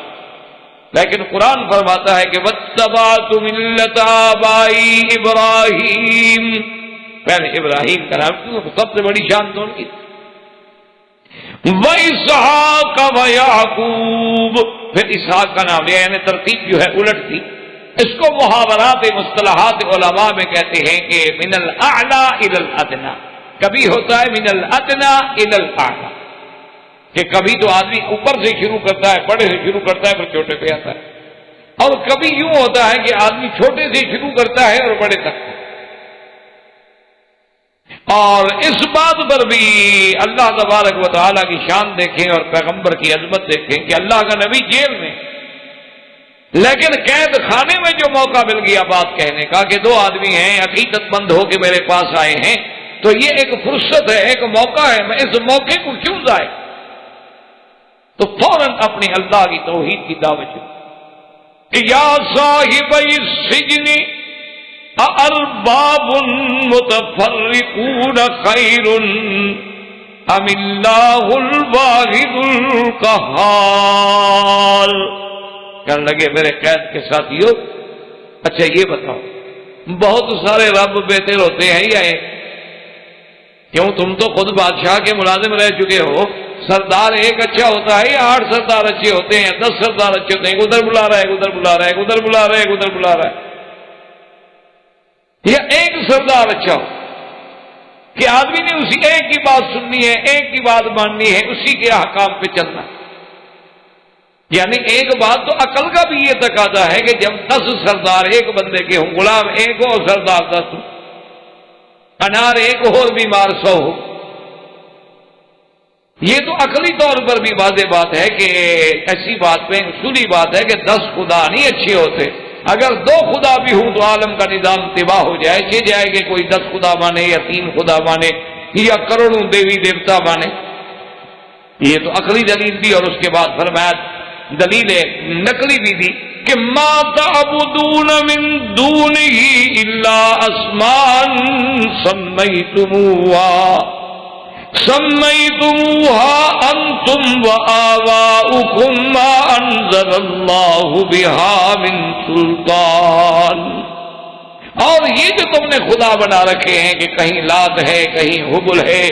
لیکن قرآن فرماتا ہے کہ وَاتَّبَعْتُ مِلَّةَ آبَائِي ابراہیم، پہلے ابراہیم کا نام کیوں؟ سب سے بڑی شان تو ان کی۔ وَإِسْحَاقَ وَيَعْقُوبَ، پھر اسحاق کا نام لیا، یعنی ترتیب جو ہے الٹ تھی۔ اس کو محاورات مصطلحات علماء میں کہتے ہیں کہ من الاعلی الی الادنی، کبھی ہوتا ہے من الادنی الی الاعلی، کہ کبھی تو آدمی اوپر سے شروع کرتا ہے، بڑے سے شروع کرتا ہے پھر چھوٹے پہ آتا ہے، اور کبھی یوں ہوتا ہے کہ آدمی چھوٹے سے شروع کرتا ہے اور بڑے تک۔ اور اس بات پر بھی اللہ تبارک و تعالیٰ کی شان دیکھیں اور پیغمبر کی عظمت دیکھیں کہ اللہ کا نبی جیل میں، لیکن قید خانے میں جو موقع مل گیا بات کہنے کا کہ دو آدمی ہیں عقیدت مند ہو کے میرے پاس آئے ہیں، تو یہ ایک فرصت ہے، ایک موقع ہے، میں اس موقع کو کیوں ضائع، تو فوراً اپنی اللہ کی توحید کی دعوت دی کہ یا صاحب السجن اارباب متفرقون خیر ام اللہ الواحد القہار۔ کہنے لگے میرے قید کے ساتھیوں، اچھا یہ بتاؤ بہت سارے رب بہتر ہوتے ہیں یا ایک؟ کیوں تم تو خود بادشاہ کے ملازم رہ چکے ہو، سردار ایک اچھا ہوتا ہے یا 8 سردار اچھے ہوتے ہیں، 10 سردار اچھے ہوتے ہیں، ایک ادھر بلا رہا ہے، ایک ادھر بلا رہا ہے، ایک ادھر بلا رہا ہے، ایک ادھر بلا رہا ہے، یا ایک سردار اچھا ہو کہ آدمی نے اسی ایک کی بات سننی ہے، ایک کی بات ماننی ہے، اسی کے احکام پہ چلنا ہے۔ یعنی ایک بات تو عقل کا بھی یہ تقاضا ہے کہ جب 10 سردار ایک بندے کے ہوں، غلام ایک ہو، سردار 10 ہو، انار ایک ہو اور بیمار 100 ہو، یہ تو عقلی طور پر بھی واضح بات ہے کہ ایسی بات پہ اصولی بات ہے کہ 10 خدا نہیں اچھے ہوتے، اگر 2 خدا بھی ہوں تو عالم کا نظام تباہ ہو جائے، کہ جائے کہ کوئی 10 خدا مانے یا 3 خدا مانے یا کروڑوں دیوی دیوتا مانے۔ یہ تو عقلی دلیل دی، اور اس کے بعد فرمایا دلیل نقلی بھی دی کہ ما تعبدون من دونہ الا اسماء سمیتموها انتم وآباؤکم ما انزل اللہ بها من سلطان۔ اور یہ جو تم نے خدا بنا رکھے ہیں کہ کہیں لات ہے، کہیں حبل ہے،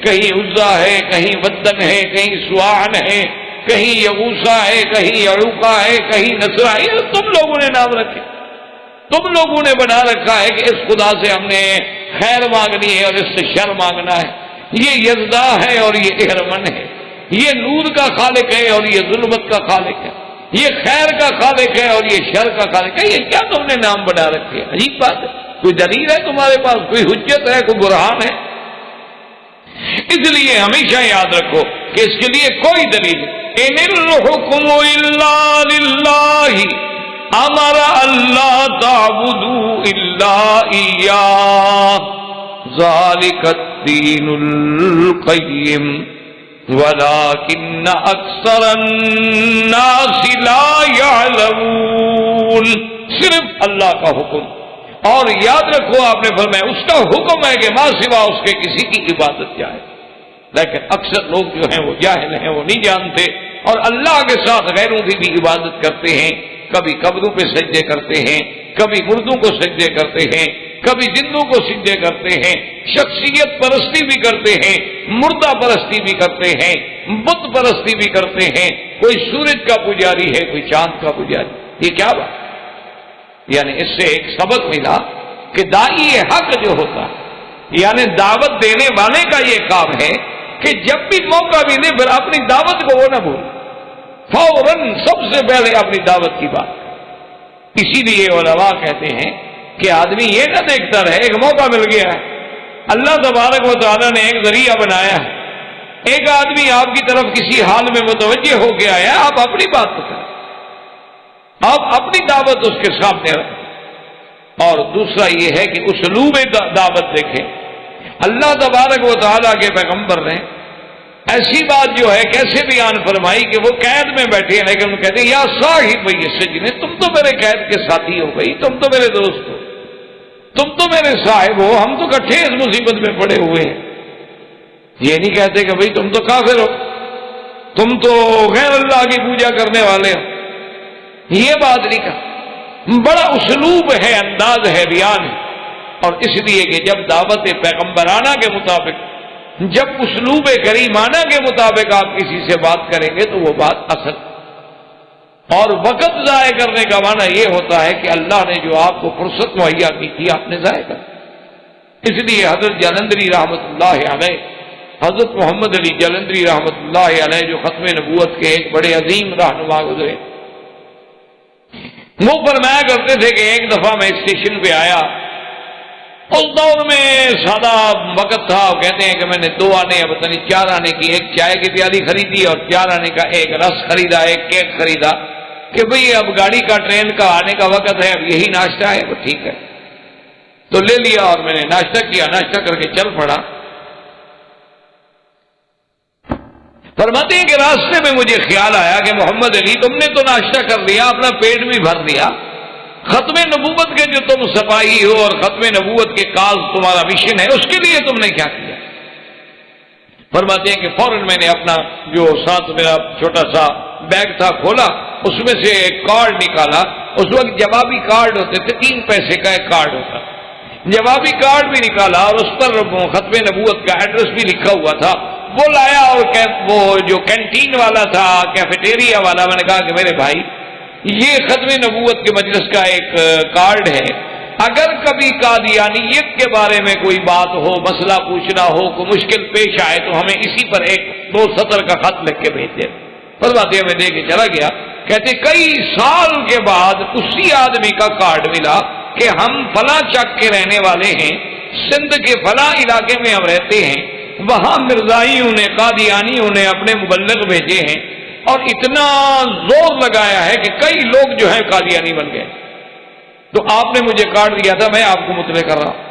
کہیں عزا ہے، کہیں ودن ہے، کہیں سواعن ہے، کہیں یغوثا ہے، کہیں یعوقا ہے، کہیں نصرہ ہے، تم لوگوں نے نام رکھے، تم لوگوں نے بنا رکھا ہے کہ اس خدا سے ہم نے خیر مانگنی ہے اور اس سے شر مانگنا ہے، یہ یزدا ہے اور یہ اہرمن ہے، یہ نور کا خالق ہے اور یہ ظلمت کا خالق ہے، یہ خیر کا خالق ہے اور یہ شر کا خالق ہے، یہ کیا تم نے نام بنا رکھے؟ عجیب بات ہے، کوئی دلیل ہے تمہارے پاس، کوئی حجت ہے، کوئی برہان ہے؟ اس لیے ہمیشہ یاد رکھو کہ اس کے لیے کوئی دلیل ہے۔ ان الحکم الا للہ امر اللہ تعبدوا الا ایاہ ذالک الدین القیم ولکن اکثر الناس لا یعلمون۔ صرف اللہ کا حکم، اور یاد رکھو آپ نے فرمایا اس کا حکم ہے کہ ما سوا اس کے کسی کی عبادت جائے، لیکن اکثر لوگ جو ہیں وہ جاہل ہیں، وہ نہیں جانتے، اور اللہ کے ساتھ غیروں کی بھی عبادت کرتے ہیں، کبھی قبروں پہ سجدے کرتے ہیں، کبھی مردوں کو سجدے کرتے ہیں، کبھی زندوں کو سجدے کرتے ہیں، شخصیت پرستی بھی کرتے ہیں، مردہ پرستی بھی کرتے ہیں، بت پرستی بھی کرتے ہیں، کوئی سورج کا پجاری ہے، کوئی چاند کا پجاری، یہ کیا بات؟ یعنی اس سے ایک سبق ملا کہ داعی حق جو ہوتا ہے، یعنی دعوت دینے والے کا یہ کام ہے کہ جب بھی موقع ملے پھر اپنی دعوت کو وہ نہ بھولے، فوراً سب سے پہلے اپنی دعوت کی بات کرے۔ اسی لیے علماء کہتے ہیں کہ آدمی یہ نہ دیکھتا رہے ایک موقع مل گیا ہے، اللہ تبارک و تعالیٰ نے ایک ذریعہ بنایا ہے، ایک آدمی آپ کی طرف کسی حال میں متوجہ ہو کے آیا، آپ اپنی بات کو کریں، آپ اپنی دعوت اس کے سامنے رکھیں۔ اور دوسرا یہ ہے کہ اسلوب دعوت دیکھیں، اللہ تبارک و تعالیٰ کے پیغمبر نے ایسی بات جو ہے کیسے بیان فرمائی کہ وہ قید میں بیٹھے ہیں لیکن کہتے ہیں یا صاحب السجن، تم تو میرے قید کے ساتھی ہو بھائی، تم تو میرے دوست ہو، تم تو میرے صاحب ہو، ہم تو کٹھے اس مصیبت میں پڑے ہوئے ہیں۔ یہ نہیں کہتے کہ بھائی تم تو کافر ہو، تم تو غیر اللہ کی پوجا کرنے والے ہو، یہ بات نہیں کہا۔ بڑا اسلوب ہے، انداز ہے، بیان ہے۔ اور اس لیے کہ جب دعوت پیغمبرانہ کے مطابق، جب اسلوب کریمانہ کے مطابق آپ کسی سے بات کریں گے تو وہ بات اصل، اور وقت ضائع کرنے کا معنی یہ ہوتا ہے کہ اللہ نے جو آپ کو فرصت مہیا کی تھی آپ نے ضائع کر۔ اس لیے حضرت جلندری رحمۃ اللہ علیہ، حضرت محمد علی جلندری رحمۃ اللہ علیہ جو ختم نبوت کے ایک بڑے عظیم رہنما گزرے، وہ فرمایا کرتے تھے کہ ایک دفعہ میں اسٹیشن پہ آیا، اس دور میں سادہ وقت تھا، کہتے ہیں کہ میں نے 2 آنے یا پتہ نہیں 4 آنے کی ایک چائے کی پیالی خریدی اور 4 آنے کا ایک رس خریدا، ایک کیک خریدا کہ بھئی اب گاڑی کا ٹرین کا آنے کا وقت ہے، اب یہی ناشتہ ہے، وہ ٹھیک ہے تو لے لیا اور میں نے ناشتہ کیا، ناشتہ کر کے چل پڑا۔ فرماتے ہیں کہ راستے میں مجھے خیال آیا کہ محمد علی تم نے تو ناشتہ کر لیا، اپنا پیٹ بھی بھر لیا، ختم نبوت کے جو تم سپاہی ہو اور ختم نبوت کے کاز تمہارا مشن ہے اس کے لیے تم نے کیا کیا؟ فرماتے ہیں کہ فوراً میں نے اپنا جو ساتھ میرا چھوٹا سا بیگ تھا کھولا، اس میں سے ایک کارڈ نکالا، اس وقت جوابی کارڈ ہوتے تھے، 3 پیسے کا ایک کارڈ ہوتا، جوابی کارڈ بھی نکالا اور اس پر ختم نبوت کا ایڈریس بھی لکھا ہوا تھا، وہ لایا اور وہ جو کینٹین والا تھا، کیفیٹیریا والا، میں نے کہا کہ میرے بھائی یہ ختم نبوت کے مجلس کا ایک کارڈ ہے، اگر کبھی قادیانیت کے بارے میں کوئی بات ہو، مسئلہ پوچھنا ہو، کوئی مشکل پیش آئے تو ہمیں اسی پر 1-2 سطر کا خط لکھ کے بھیج دیں۔ فرماتے ہیں میں دے کے چلا گیا، کہتے کئی سال کے بعد اسی آدمی کا کارڈ ملا کہ ہم فلاں چک کے رہنے والے ہیں، سندھ کے فلاں علاقے میں ہم رہتے ہیں، وہاں مرزائیوں نے، قادیانیوں نے اپنے مبلغ بھیجے ہیں اور اتنا زور لگایا ہے کہ کئی لوگ جو ہیں قادیانی بن گئے، تو آپ نے مجھے کارڈ دیا تھا، میں آپ کو مطلع کر رہا ہوں۔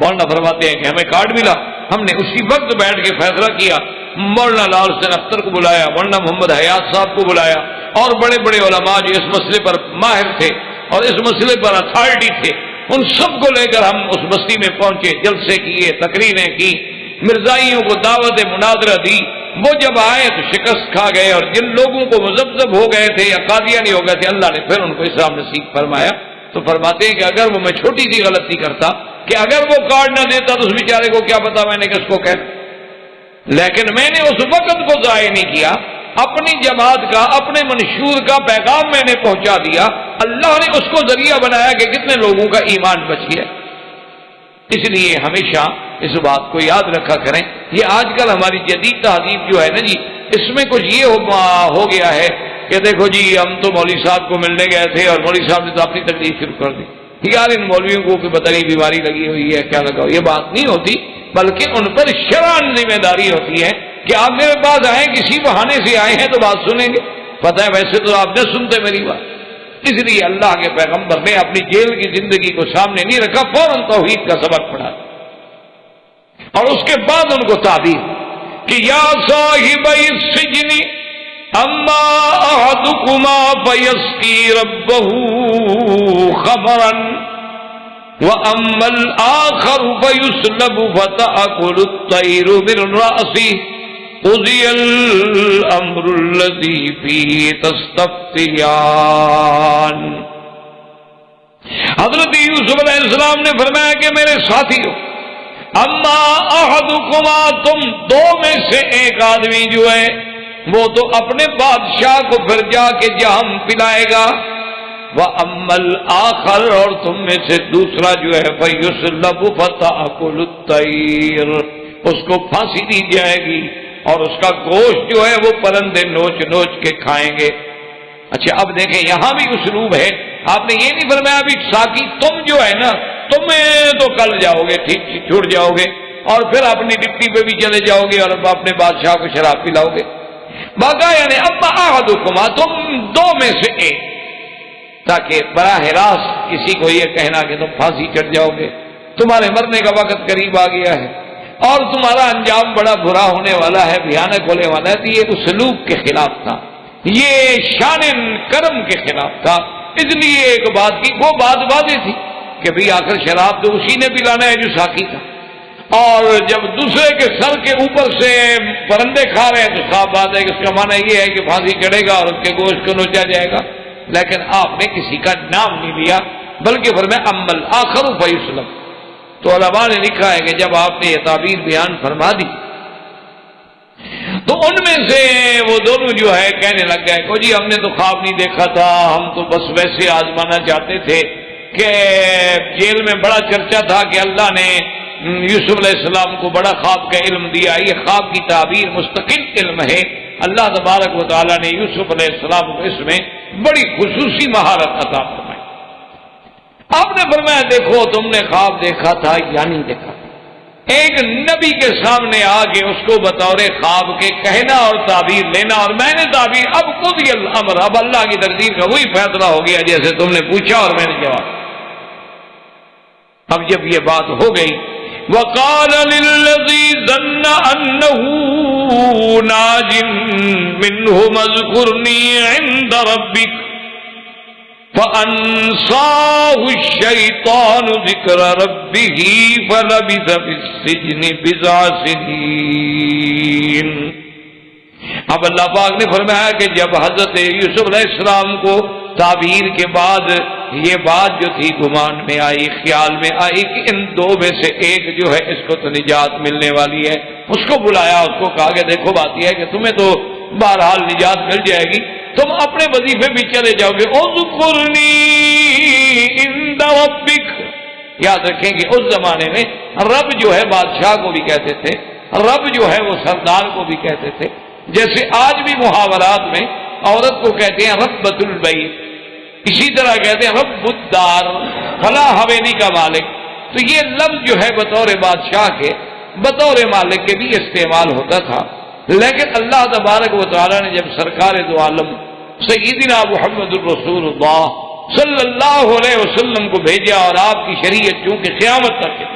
مولانا فرماتے ہیں کہ ہمیں کارڈ ملا، ہم نے اسی وقت بیٹھ کے فیصلہ کیا، مولانا لال حسین اختر کو بلایا، مولانا محمد حیات صاحب کو بلایا اور بڑے بڑے علماء جو اس مسئلے پر ماہر تھے اور اس مسئلے پر اتھارٹی تھے، ان سب کو لے کر ہم اس بستی میں پہنچے، جلسے کیے، تقریریں کی، مرزائیوں کو دعوت مناظرہ دی۔ وہ جب آئے تو شکست کھا گئے اور جن لوگوں کو مذبذب ہو گئے تھے یا قادیانی ہو گئے تھے، اللہ نے پھر ان کو اسلام نصیب فرمایا۔ تو فرماتے ہیں کہ اگر وہ میں چھوٹی سی غلطی کرتا کہ اگر وہ کارڈ نہ دیتا تو اس بیچارے کو کیا پتا میں نے کس کو کہا، لیکن میں نے اس وقت کو ضائع نہیں کیا، اپنی جماعت کا، اپنے منشور کا پیغام میں نے پہنچا دیا، اللہ نے اس کو ذریعہ بنایا کہ کتنے لوگوں کا ایمان بچ گیا۔ اس لیے ہمیشہ اس بات کو یاد رکھا کریں۔ یہ آج کل ہماری جدید تہذیب جو ہے نا جی، اس میں کچھ یہ ہو گیا ہے کہ دیکھو جی ہم تو مولوی صاحب کو ملنے گئے تھے اور مولوی صاحب نے تو اپنی تقریر شروع کر دی، یار ان مولویوں کو کوئی پتہ نہیں بیماری لگی ہوئی ہے کیا لگا ہو، یہ بات نہیں ہوتی، بلکہ ان پر شرعاً ذمہ داری ہوتی ہے کہ آپ میرے پاس آئے، کسی بہانے سے آئے ہیں تو بات سنیں گے، پتہ ہے ویسے تو آپ نہ سنتے میری بات۔ اس لیے اللہ کے پیغمبر نے اپنی جیل کی زندگی کو سامنے نہیں رکھا، فوراً توحید کا سبق پڑھا اور اس کے بعد ان کو تعبیر کہ یا صاحب السجن اما احدکما فیسقی ربہ خمرا واما الاخر فیسلب فتأکل الطیر من رأسه قضی الامر الذی فیہ تستفتیان۔ حضرت یوسف علیہ السلام نے فرمایا کہ میرے ساتھیو، اما احدکما، تم 2 میں سے ایک آدمی جو ہے وہ تو اپنے بادشاہ کو پھر جا کے جہم پلائے گا، وَأَمَّا الْآخَرُ اور تم میں سے دوسرا جو ہے فَيُسْلَبُ فَتَأْكُلُ الطَّيْرُ اس کو پھانسی دی جائے گی اور اس کا گوشت جو ہے وہ پرندے نوچ نوچ کے کھائیں گے۔ اچھا اب دیکھیں یہاں بھی اسلوب ہے، آپ نے یہ نہیں فرمایا ابھی ساقی تم جو ہے نا تمہیں تو کل جاؤ گے، ٹھیک چھوڑ جاؤ گے اور پھر اپنی ڈپٹی پہ بھی چلے جاؤ گے اور اپنے بادشاہ کو شراب پلاؤ گے۔ باقا یعنی اما احدکما تم دو میں سے ایک، تاکہ براہ راست کسی کو یہ کہنا کہ تم پھانسی چڑھ جاؤ گے، تمہارے مرنے کا وقت قریب آ گیا ہے اور تمہارا انجام بڑا برا ہونے والا ہے، بھیانک ہونے والا ہے، تو یہ اسلوب کے خلاف تھا، یہ شان کرم کے خلاف تھا۔ اس لیے ایک بات کی وہ بات واضح تھی کہ بھئی آخر شراب تو اسی نے پلانا ہے جو ساقی تھا، اور جب دوسرے کے سر کے اوپر سے پرندے کھا رہے ہیں تو صاف بات ہے کہ اس کا معنی یہ ہے کہ پھانسی چڑھے گا اور اس کے گوشت کو نوچا جائے گا، لیکن آپ نے کسی کا نام نہیں لیا بلکہ فرمایا اما الآخر فیسلب۔ تو علماء نے لکھا ہے کہ جب آپ نے یہ تعبیر بیان فرما دی تو ان میں سے وہ دونوں جو ہے کہنے لگ گئے کہ جی ہم نے تو خواب نہیں دیکھا تھا، ہم تو بس ویسے آزمانا چاہتے تھے کہ جیل میں بڑا چرچا تھا کہ اللہ نے یوسف علیہ السلام کو بڑا خواب کا علم دیا، یہ خواب کی تعبیر مستقل علم ہے، اللہ تبارک و تعالیٰ نے یوسف علیہ السلام کو اس میں بڑی خصوصی مہارت عطا فرمائی۔ آپ نے فرمایا دیکھو تم نے خواب دیکھا تھا یا نہیں دیکھا تھا، ایک نبی کے سامنے آ کے اس کو بطور خواب کے کہنا اور تعبیر لینا، اور میں نے تعبیر اب قضی الامر، اب اللہ کی تقدیر کا وہی فیصلہ ہو گیا جیسے تم نے پوچھا اور میں نے جواب۔ اب جب یہ بات ہو گئی وَقَالَ لِلَّذِي ظَنَّ أَنَّهُ نَاجٍ مِّنْهُ اذْكُرْنِي عِندَ رَبِّكَ فَأَنسَاهُ الشَّيْطَانُ ذِكْرَ رَبِّهِ فَلَبِثَ فِي السِّجْنِ بِضْعَ سِنِينَ۔ اب اللہ پاک نے فرمایا کہ جب حضرت یوسف علیہ السلام کو تعبیر کے بعد یہ بات جو تھی گمان میں آئی، خیال میں آئی کہ ان دو میں سے ایک جو ہے اس کو تو نجات ملنے والی ہے، اس کو بلایا، اس کو کہا کہ دیکھو بات یہ ہے کہ تمہیں تو بہرحال نجات مل جائے گی، تم اپنے وظیفے بھی چلے جاؤ گے، اذکرنی عند ربک۔ یاد رکھیں کہ اس زمانے میں رب جو ہے بادشاہ کو بھی کہتے تھے، رب جو ہے وہ سردار کو بھی کہتے تھے، جیسے آج بھی محاورات میں عورت کو کہتے ہیں ربۃ البیت، اسی طرح کہتے ہیں رب الدار، فلاں حویلی کا مالک۔ تو یہ لفظ جو ہے بطور بادشاہ کے بطور مالک کے بھی استعمال ہوتا تھا، لیکن اللہ تبارک و تعالیٰ نے جب سرکار دو عالم سیدنا محمد الرسول اللہ صلی اللہ علیہ وسلم کو بھیجا اور آپ کی شریعت چونکہ قیامت تک ہے،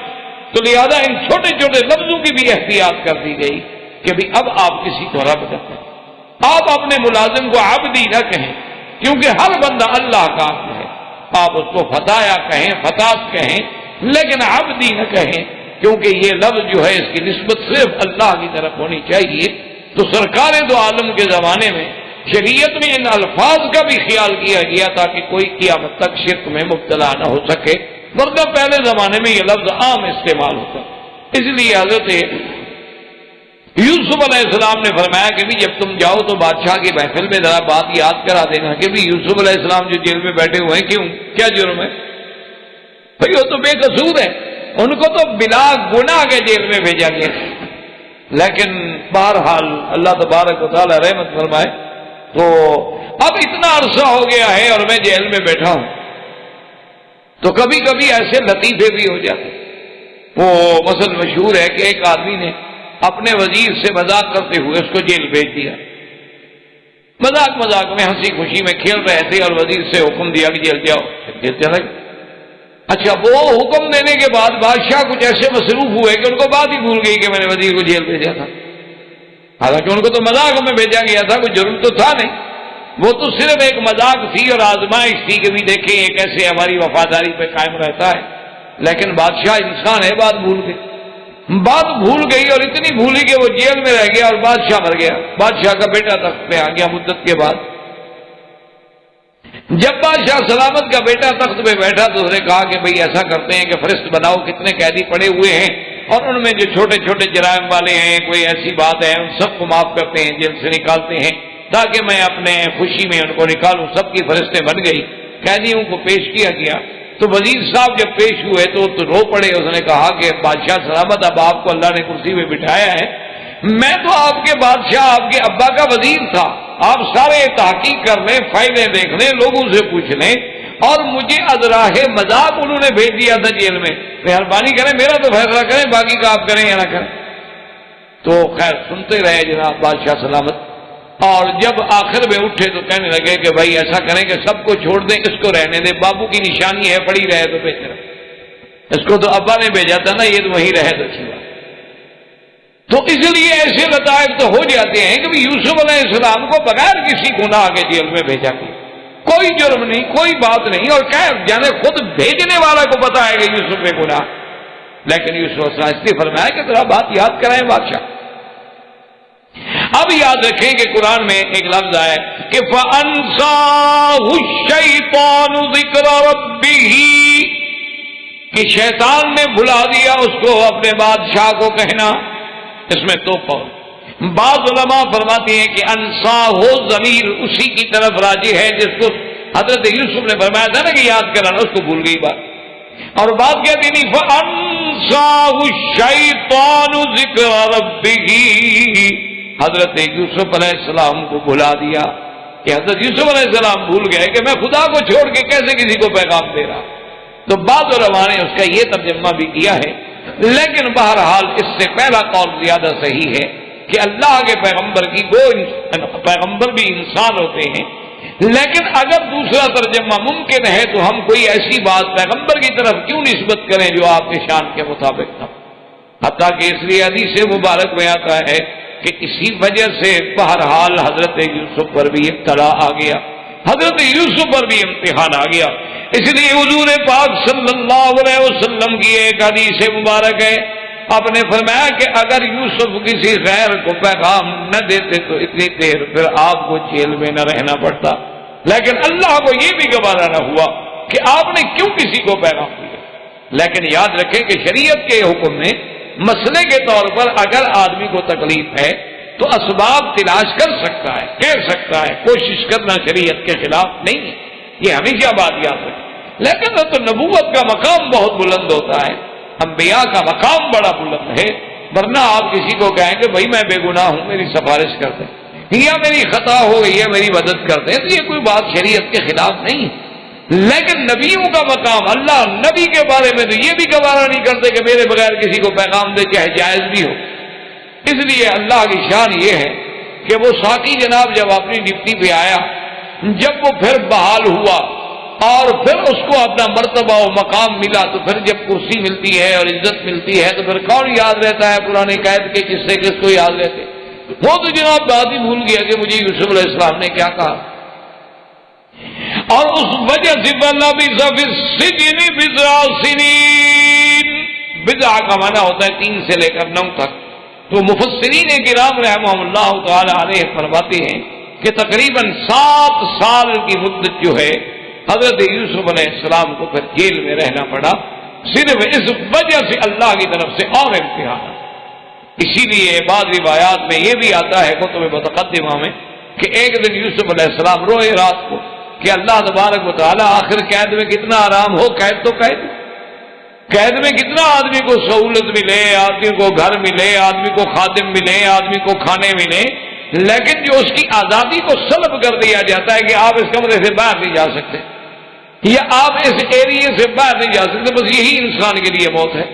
تو لہذا ان چھوٹے چھوٹے لفظوں کی بھی احتیاط کر دی گئی کہ بھی اب آپ کسی کو رب نہ کہیں، آپ اپنے ملازم کو عبدی نہ کہیں، کیونکہ ہر بندہ اللہ کا عبد ہے، آپ اس کو فتایا کہیں، فتات کہیں، لیکن عبدی نہ کہیں، کیونکہ یہ لفظ جو ہے اس کی نسبت صرف اللہ کی طرف ہونی چاہیے۔ تو سرکار دو عالم کے زمانے میں شریعت میں ان الفاظ کا بھی خیال کیا گیا تاکہ کوئی قیامت تک شرک میں مبتلا نہ ہو سکے، ورنہ پہلے زمانے میں یہ لفظ عام استعمال ہوتا۔ اس لیے حضرت یوسف علیہ السلام نے فرمایا کہ بھی جب تم جاؤ تو بادشاہ کی محفل میں ذرا بات یاد کرا دینا کہ بھی یوسف علیہ السلام جو جیل میں بیٹھے ہوئے ہیں کیوں، کیا جرم ہے؟ بھائی وہ تو بے قصور ہے، ان کو تو بلا گناہ کے جیل میں بھیجا گیا، لیکن بہرحال اللہ تبارک و تعالی رحمت فرمائے تو اب اتنا عرصہ ہو گیا ہے اور میں جیل میں بیٹھا ہوں، تو کبھی کبھی ایسے لطیفے بھی ہو جاتے۔ وہ مثل مشہور ہے کہ ایک آدمی نے اپنے وزیر سے مذاق کرتے ہوئے اس کو جیل بھیج دیا، مذاق میں ہنسی خوشی میں کھیل رہے تھے اور وزیر سے حکم دیا کہ جیل جاؤ، جیل چلا گیا۔ اچھا وہ حکم دینے کے بعد بادشاہ کچھ ایسے مصروف ہوئے کہ ان کو بات ہی بھول گئی کہ میں نے وزیر کو جیل بھیجا تھا، حالانکہ ان کو تو مذاق میں بھیجا گیا تھا، کوئی جرم تو تھا نہیں، وہ تو صرف ایک مذاق تھی اور آزمائش تھی کہ بھی دیکھیں یہ کیسے ہماری وفاداری پہ قائم رہتا ہے، لیکن بادشاہ انسان ہے، بات بھول گئی اور اتنی بھولی کہ وہ جیل میں رہ گیا اور بادشاہ مر گیا، بادشاہ کا بیٹا تخت پہ آ گیا مدت کے بعد۔ جب بادشاہ سلامت کا بیٹا تخت پہ بیٹھا تو اس نے کہا کہ بھئی ایسا کرتے ہیں کہ فہرست بناؤ کتنے قیدی پڑے ہوئے ہیں اور ان میں جو چھوٹے چھوٹے جرائم والے ہیں، کوئی ایسی بات ہے، ان سب کو معاف کرتے ہیں، جیل سے نکالتے ہیں تاکہ میں اپنے خوشی میں ان کو نکالوں۔ سب کی فہرستیں بن گئی، قیدیوں کو پیش کیا گیا تو وزیر صاحب جب پیش ہوئے تو رو پڑے. اس نے کہا کہ بادشاہ سلامت، اب آپ کو اللہ نے کرسی پہ بٹھایا ہے، میں تو آپ کے بادشاہ آپ کے ابا کا وزیر تھا، آپ سارے تحقیق کر لیں، فائلیں دیکھ لیں، لوگوں سے پوچھ لیں، اور مجھے ادراہ مذاق انہوں نے بھیج دیا تھا جیل میں. مہربانی کریں میرا تو فیصلہ کریں، باقی کا آپ کریں یا نہ کریں. تو خیر سنتے رہے جناب بادشاہ سلامت. اور جب آخر میں اٹھے تو کہنے لگے کہ بھائی ایسا کریں کہ سب کو چھوڑ دیں، اس کو رہنے دیں، بابو کی نشانی ہے، پڑی رہے تو بہتر ہے، اس کو تو ابا نے بھیجا تھا نا، یہ تو وہیں رہے تو اچھی بات. تو اس لیے ایسے لطائف تو ہو جاتے ہیں کہ یوسف علیہ السلام کو بغیر کسی گناہ کے جیل میں بھیجا گیا، کوئی جرم نہیں، کوئی بات نہیں، اور کیا جانے خود بھیجنے والا کو پتا ہے کہ یوسف میں گناہ، لیکن یوسف علیہ السلام اس لیے فرمایا کہ ذرا بات یاد کرائیں بادشاہ. اب یاد رکھیں کہ قرآن میں ایک لفظ آیا کہ فَأَنْسَاهُ الشَّيْطَانُ ذِكْرَ رَبِّهِ، کہ شیطان نے بھلا دیا اس کو اپنے بادشاہ کو کہنا. اس میں دو قول. بعض علماء فرماتے ہیں کہ انساہو ضمیر اسی کی طرف راجع ہے جس کو حضرت یوسف نے فرمایا تھا نا کہ یاد کرانا، اس کو بھول گئی بات. اور بات کہتے ہیں فَأَنْسَاهُ الشَّيْطَانُ ذِكْرَ رَبِّهِ، حضرت یوسف علیہ السلام کو بھلا دیا کہ حضرت یوسف علیہ السلام بھول گئے کہ میں خدا کو چھوڑ کے کیسے کسی کو پیغام دے رہا. تو بعض علماء نے اس کا یہ ترجمہ بھی کیا ہے، لیکن بہرحال اس سے پہلا قول زیادہ صحیح ہے کہ اللہ کے پیغمبر کی وہ پیغمبر بھی انسان ہوتے ہیں، لیکن اگر دوسرا ترجمہ ممکن ہے تو ہم کوئی ایسی بات پیغمبر کی طرف کیوں نسبت کریں جو آپ کے شان کے مطابق تھا. حتیٰ کہ اس لیے حدیث مبارک میں آتا ہے کہ اسی وجہ سے بہرحال حضرت یوسف پر بھی ابتلا آ گیا، حضرت یوسف پر بھی امتحان آ گیا. اس لیے حضور پاک صلی اللہ علیہ وسلم کی ایک حدیث مبارک ہے، آپ نے فرمایا کہ اگر یوسف کسی غیر کو پیغام نہ دیتے تو اتنی دیر پھر آپ کو جیل میں نہ رہنا پڑتا، لیکن اللہ کو یہ بھی گوارا نہ ہوا کہ آپ نے کیوں کسی کو پیغام دیا. لیکن یاد رکھیں کہ شریعت کے حکم میں مسئلے کے طور پر اگر آدمی کو تکلیف ہے تو اسباب تلاش کر سکتا ہے، کہہ سکتا ہے، کوشش کرنا شریعت کے خلاف نہیں ہے، یہ ہمیشہ بات یاد رکھیں. لیکن تو نبوت کا مقام بہت بلند ہوتا ہے، انبیاء کا مقام بڑا بلند ہے، ورنہ آپ کسی کو کہیں کہ بھائی میں بے گناہ ہوں میری سفارش کر دیں، یا میری خطا ہو گئی ہے میری مدد کر دیں، تو یہ کوئی بات شریعت کے خلاف نہیں ہے. لیکن نبیوں کا مقام، اللہ نبی کے بارے میں تو یہ بھی گوارا نہیں کرتے کہ میرے بغیر کسی کو پیغام دے، چاہے جائز بھی ہو. اس لیے اللہ کی شان یہ ہے کہ وہ ساقی جناب جب اپنی ڈپٹی پہ آیا، جب وہ پھر بحال ہوا اور پھر اس کو اپنا مرتبہ و مقام ملا، تو پھر جب کرسی ملتی ہے اور عزت ملتی ہے تو پھر کون یاد رہتا ہے پرانے قید کے قصے، کس کو یاد رہتے؟ وہ تو جناب بات ہی بھول گیا کہ مجھے یوسف علیہ السلام نے کیا کہا. اور اس وجہ سے فَلَبِثَ فِي السِّجْنِ بِضْعَ سِنِينَ، بضع کا معنی ہوتا ہے 3 سے لے کر 9 تک. تو مفسرین کرام رحمہ اللہ تعالی علیہ فرماتے ہیں کہ تقریباً 7 سال کی مدت جو ہے حضرت یوسف علیہ السلام کو پھر جیل میں رہنا پڑا، صرف اس وجہ سے اللہ کی طرف سے اور امتحان. اسی لیے بعض روایات میں یہ بھی آتا ہے کتب متقدمہ میں کہ ایک دن یوسف علیہ السلام روئے رات کو کہ اللہ تبارک و تعالیٰ آخر قید میں کتنا آرام ہو، قید تو قید میں کتنا آدمی کو سہولت ملے، آدمی کو گھر ملے، آدمی کو خادم ملے، آدمی کو کھانے ملے، لیکن جو اس کی آزادی کو سلب کر دیا جاتا ہے کہ آپ اس کمرے سے باہر نہیں جا سکتے یا آپ اس ایریے سے باہر نہیں جا سکتے، بس یہی انسان کے لیے موت ہے.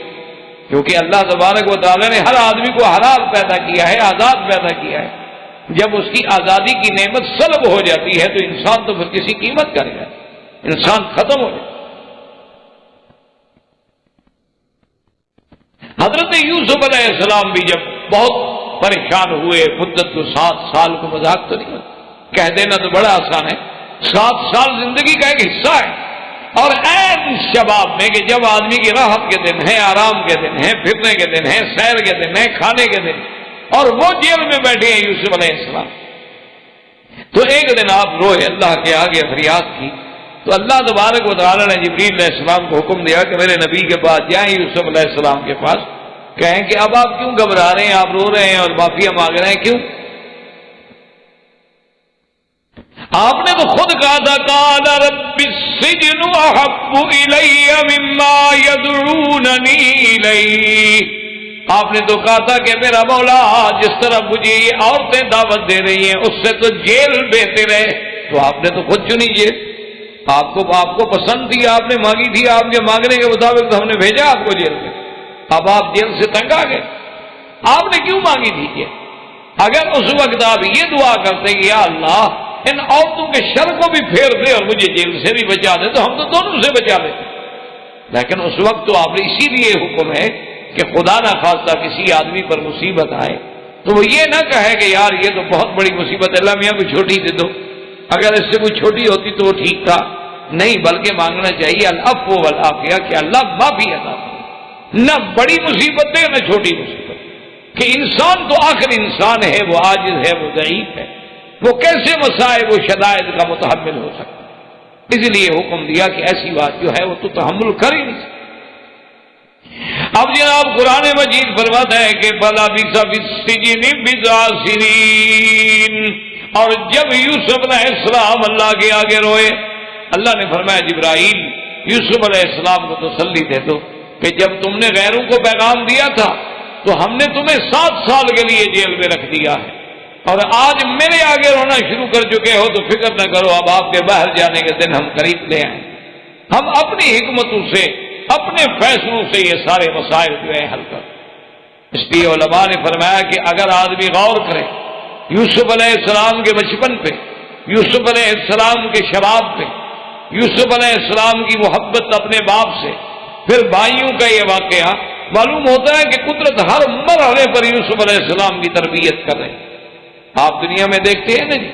کیونکہ اللہ تبارک و تعالیٰ نے ہر آدمی کو حلال پیدا کیا ہے، آزاد پیدا کیا ہے. جب اس کی آزادی کی نعمت سلب ہو جاتی ہے تو انسان تو پھر کسی قیمت کا نہیں ہے، انسان ختم ہو جائے. حضرت یوسف علیہ السلام بھی جب بہت پریشان ہوئے، مدت تو 7 سال کو مذاق تو نہیں، کہہ دینا تو بڑا آسان ہے. 7 سال زندگی کا ایک حصہ ہے، اور عین شباب میں کہ جب آدمی کی راحت کے دن ہیں، آرام کے دن ہیں، پھرنے کے دن ہیں، سیر کے دن ہیں، کھانے کے دن، اور وہ جیل میں بیٹھے ہیں یوسف علیہ السلام. تو ایک دن آپ روئے، اللہ کے آگے فریاد کی، تو اللہ تبارک و تعالیٰ نے جبریل علیہ السلام کو حکم دیا کہ میرے نبی کے پاس جائیں، یوسف علیہ السلام کے پاس، کہیں کہ اب آپ کیوں گھبرا رہے ہیں، آپ رو رہے ہیں اور معافیاں مانگ رہے ہیں، کیوں؟ آپ نے تو خود کہا تھا قال رب السجن احب الی مما یدعوننی الیہ، آپ نے تو کہا تھا کہ میرا مولا جس طرح مجھے یہ عورتیں دعوت دے رہی ہیں اس سے تو جیل بہتر ہے، تو آپ نے تو خود چنی جیل، آپ کو پسند تھی، آپ نے مانگی تھی، آپ کے مانگنے کے مطابق تو ہم نے بھیجا آپ کو جیل میں، اب آپ جیل سے تنگ آ گئے، آپ نے کیوں مانگی تھی یہ؟ اگر اس وقت آپ یہ دعا کرتے کہ یا اللہ ان عورتوں کے شر کو بھی پھیر دے اور مجھے جیل سے بھی بچا دے، تو ہم تو دونوں سے بچا لیتے، لیکن اس وقت تو آپ نے اسی لیے حکم ہے کہ خدا نہ خواستہ کسی آدمی پر مصیبت آئے تو وہ یہ نہ کہے کہ یار یہ تو بہت بڑی مصیبت ہے، اللہ میاں کوئی چھوٹی دے دو، اگر اس سے کوئی چھوٹی ہوتی تو وہ ٹھیک تھا، نہیں، بلکہ مانگنا چاہیے العفو والعافیہ کہ اللہ معافی عطا فرمائے، نہ بڑی مصیبت ہے نہ چھوٹی مصیبت، کہ انسان تو آخر انسان ہے، وہ عاجز ہے، وہ ضعیف ہے، وہ کیسے مصائب و شدائد کا متحمل ہو سکتا ہے، اس لیے حکم دیا کہ ایسی بات جو ہے وہ تو تحمل کر ہی نہیں سکتا۔ اب جناب قرآن مجید فرماتا ہے کہ فَلَبِثَ فِي السِّجْنِ بِضْعَ سِنِينَ، اور جب یوسف علیہ السلام اللہ کے آگے روئے، اللہ نے فرمایا جبرائیل یوسف علیہ السلام کو تسلی دے دو کہ جب تم نے غیروں کو پیغام دیا تھا تو ہم نے تمہیں 7 سال کے لیے جیل میں رکھ دیا ہے، اور آج میرے آگے رونا شروع کر چکے ہو تو فکر نہ کرو، اب آپ کے باہر جانے کے دن ہم قریب لے آئیں، ہم اپنی حکمتوں سے اپنے فیصلوں سے یہ سارے مسائل جو ہے حل کر۔ اس لیے علماء نے فرمایا کہ اگر آدمی غور کرے یوسف علیہ السلام کے بچپن پہ، یوسف علیہ السلام کے شباب پہ، یوسف علیہ السلام کی محبت اپنے باپ سے، پھر بھائیوں کا یہ واقعہ، معلوم ہوتا ہے کہ قدرت ہر مرحلے پر یوسف علیہ السلام کی تربیت کر رہے ہیں۔ آپ دنیا میں دیکھتے ہیں نا جی،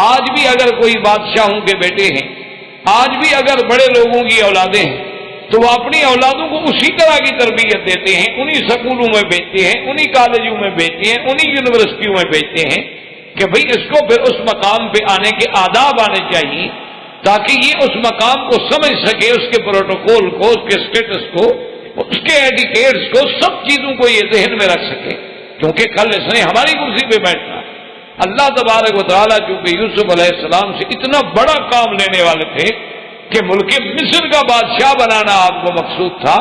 آج بھی اگر کوئی بادشاہوں کے بیٹے ہیں، آج بھی اگر بڑے لوگوں کی اولادیں ہیں تو وہ اپنی اولادوں کو اسی طرح کی تربیت دیتے ہیں، انہی سکولوں میں بھیجتے ہیں، انہی کالجوں میں بھیجتے ہیں، انہی یونیورسٹیوں میں بھیجتے ہیں کہ بھئی اس کو پھر اس مقام پہ آنے کے آداب آنے چاہیے تاکہ یہ اس مقام کو سمجھ سکے، اس کے پروٹوکول کو، اس کے اسٹیٹس کو، اس کے ایڈیکیٹس کو، سب چیزوں کو یہ ذہن میں رکھ سکے، کیونکہ کل اس نے ہماری کرسی پہ بیٹھنا۔ اللہ تبارک و تعالیٰ چونکہ یوسف علیہ السلام سے اتنا بڑا کام لینے والے تھے کہ ملک مصر کا بادشاہ بنانا آپ کو مقصود تھا،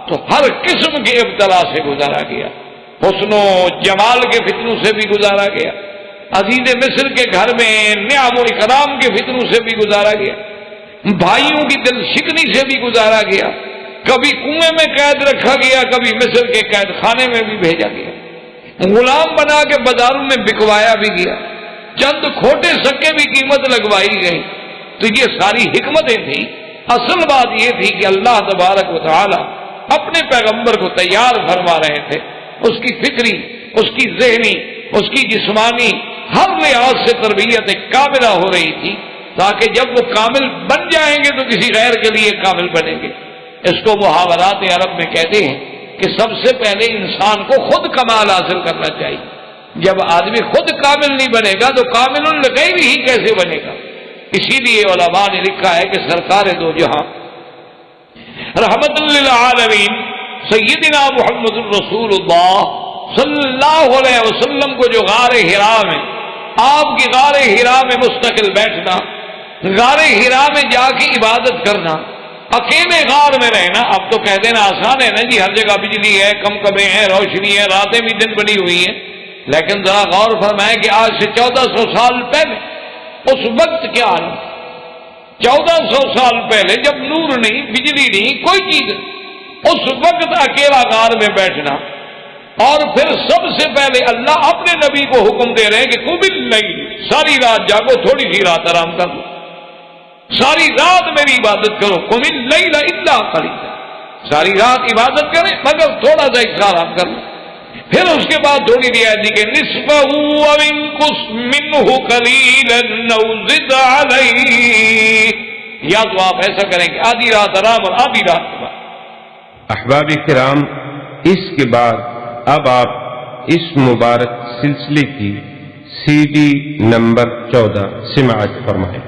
تو ہر قسم کے ابتلا سے گزارا گیا، حسن و جمال کے فتنوں سے بھی گزارا گیا، عزیز مصر کے گھر میں نعم و اکرام کے فتنوں سے بھی گزارا گیا، بھائیوں کی دل شکنی سے بھی گزارا گیا، کبھی کنویں میں قید رکھا گیا، کبھی مصر کے قید خانے میں بھی بھیجا گیا، غلام بنا کے بازاروں میں بکوایا بھی گیا، چند کھوٹے سکے بھی قیمت لگوائی گئی، تو یہ ساری حکمتیں تھیں۔ اصل بات یہ تھی کہ اللہ تبارک و تعالی اپنے پیغمبر کو تیار فرما رہے تھے، اس کی فکری، اس کی ذہنی، اس کی جسمانی ہر لحاظ سے تربیت کاملہ ہو رہی تھی، تاکہ جب وہ کامل بن جائیں گے تو کسی غیر کے لیے کامل بنیں گے۔ اس کو محاورات عرب میں کہتے ہیں کہ سب سے پہلے انسان کو خود کمال حاصل کرنا چاہیے، جب آدمی خود کامل نہیں بنے گا تو کامل الغیب ہی کیسے بنے گا؟ اسی لیے علماء نے لکھا ہے کہ سرکار دو جہاں رحمت للعالمین سیدنا محمد الرسول اللہ صلی اللہ علیہ وسلم کو جو غار حرا میں، آپ کی غار حرا میں مستقل بیٹھنا، غار حرا میں جا کے عبادت کرنا، اکیلے غار میں رہنا، اب تو کہہ دینا آسان ہے نا جی، ہر جگہ بجلی ہے، کم کمیں ہیں، روشنی ہے، راتیں بھی دن بنی ہوئی ہیں، لیکن ذرا غور فرمائیں کہ آج سے 1400 سال پہلے اس وقت کیا حال ہے؟ 1400 سال پہلے جب نور نہیں، بجلی نہیں، کوئی چیز نہیں، اس وقت اکیلا غار میں بیٹھنا، اور پھر سب سے پہلے اللہ اپنے نبی کو حکم دے رہے ہیں کہ قم اللیل، ساری رات جاگو، تھوڑی سی رات آرام کر لو، ساری رات میری عبادت کرو، قم اللیل الا قلیلا، ساری رات عبادت کریں مگر تھوڑا سا حصہ آرام کر لو۔ پھر اس کے بعد تھوڑی رعایت دی کہ نصفہ او انقص منہ قلیلا او زد علیہ، یا تو آپ ایسا کریں کہ آدھی رات آرام اور آدھی رات کے بعد۔ احباب کرام، اس کے بعد اب آپ اس مبارک سلسلے کی CD نمبر 14 سماعت فرمائیں۔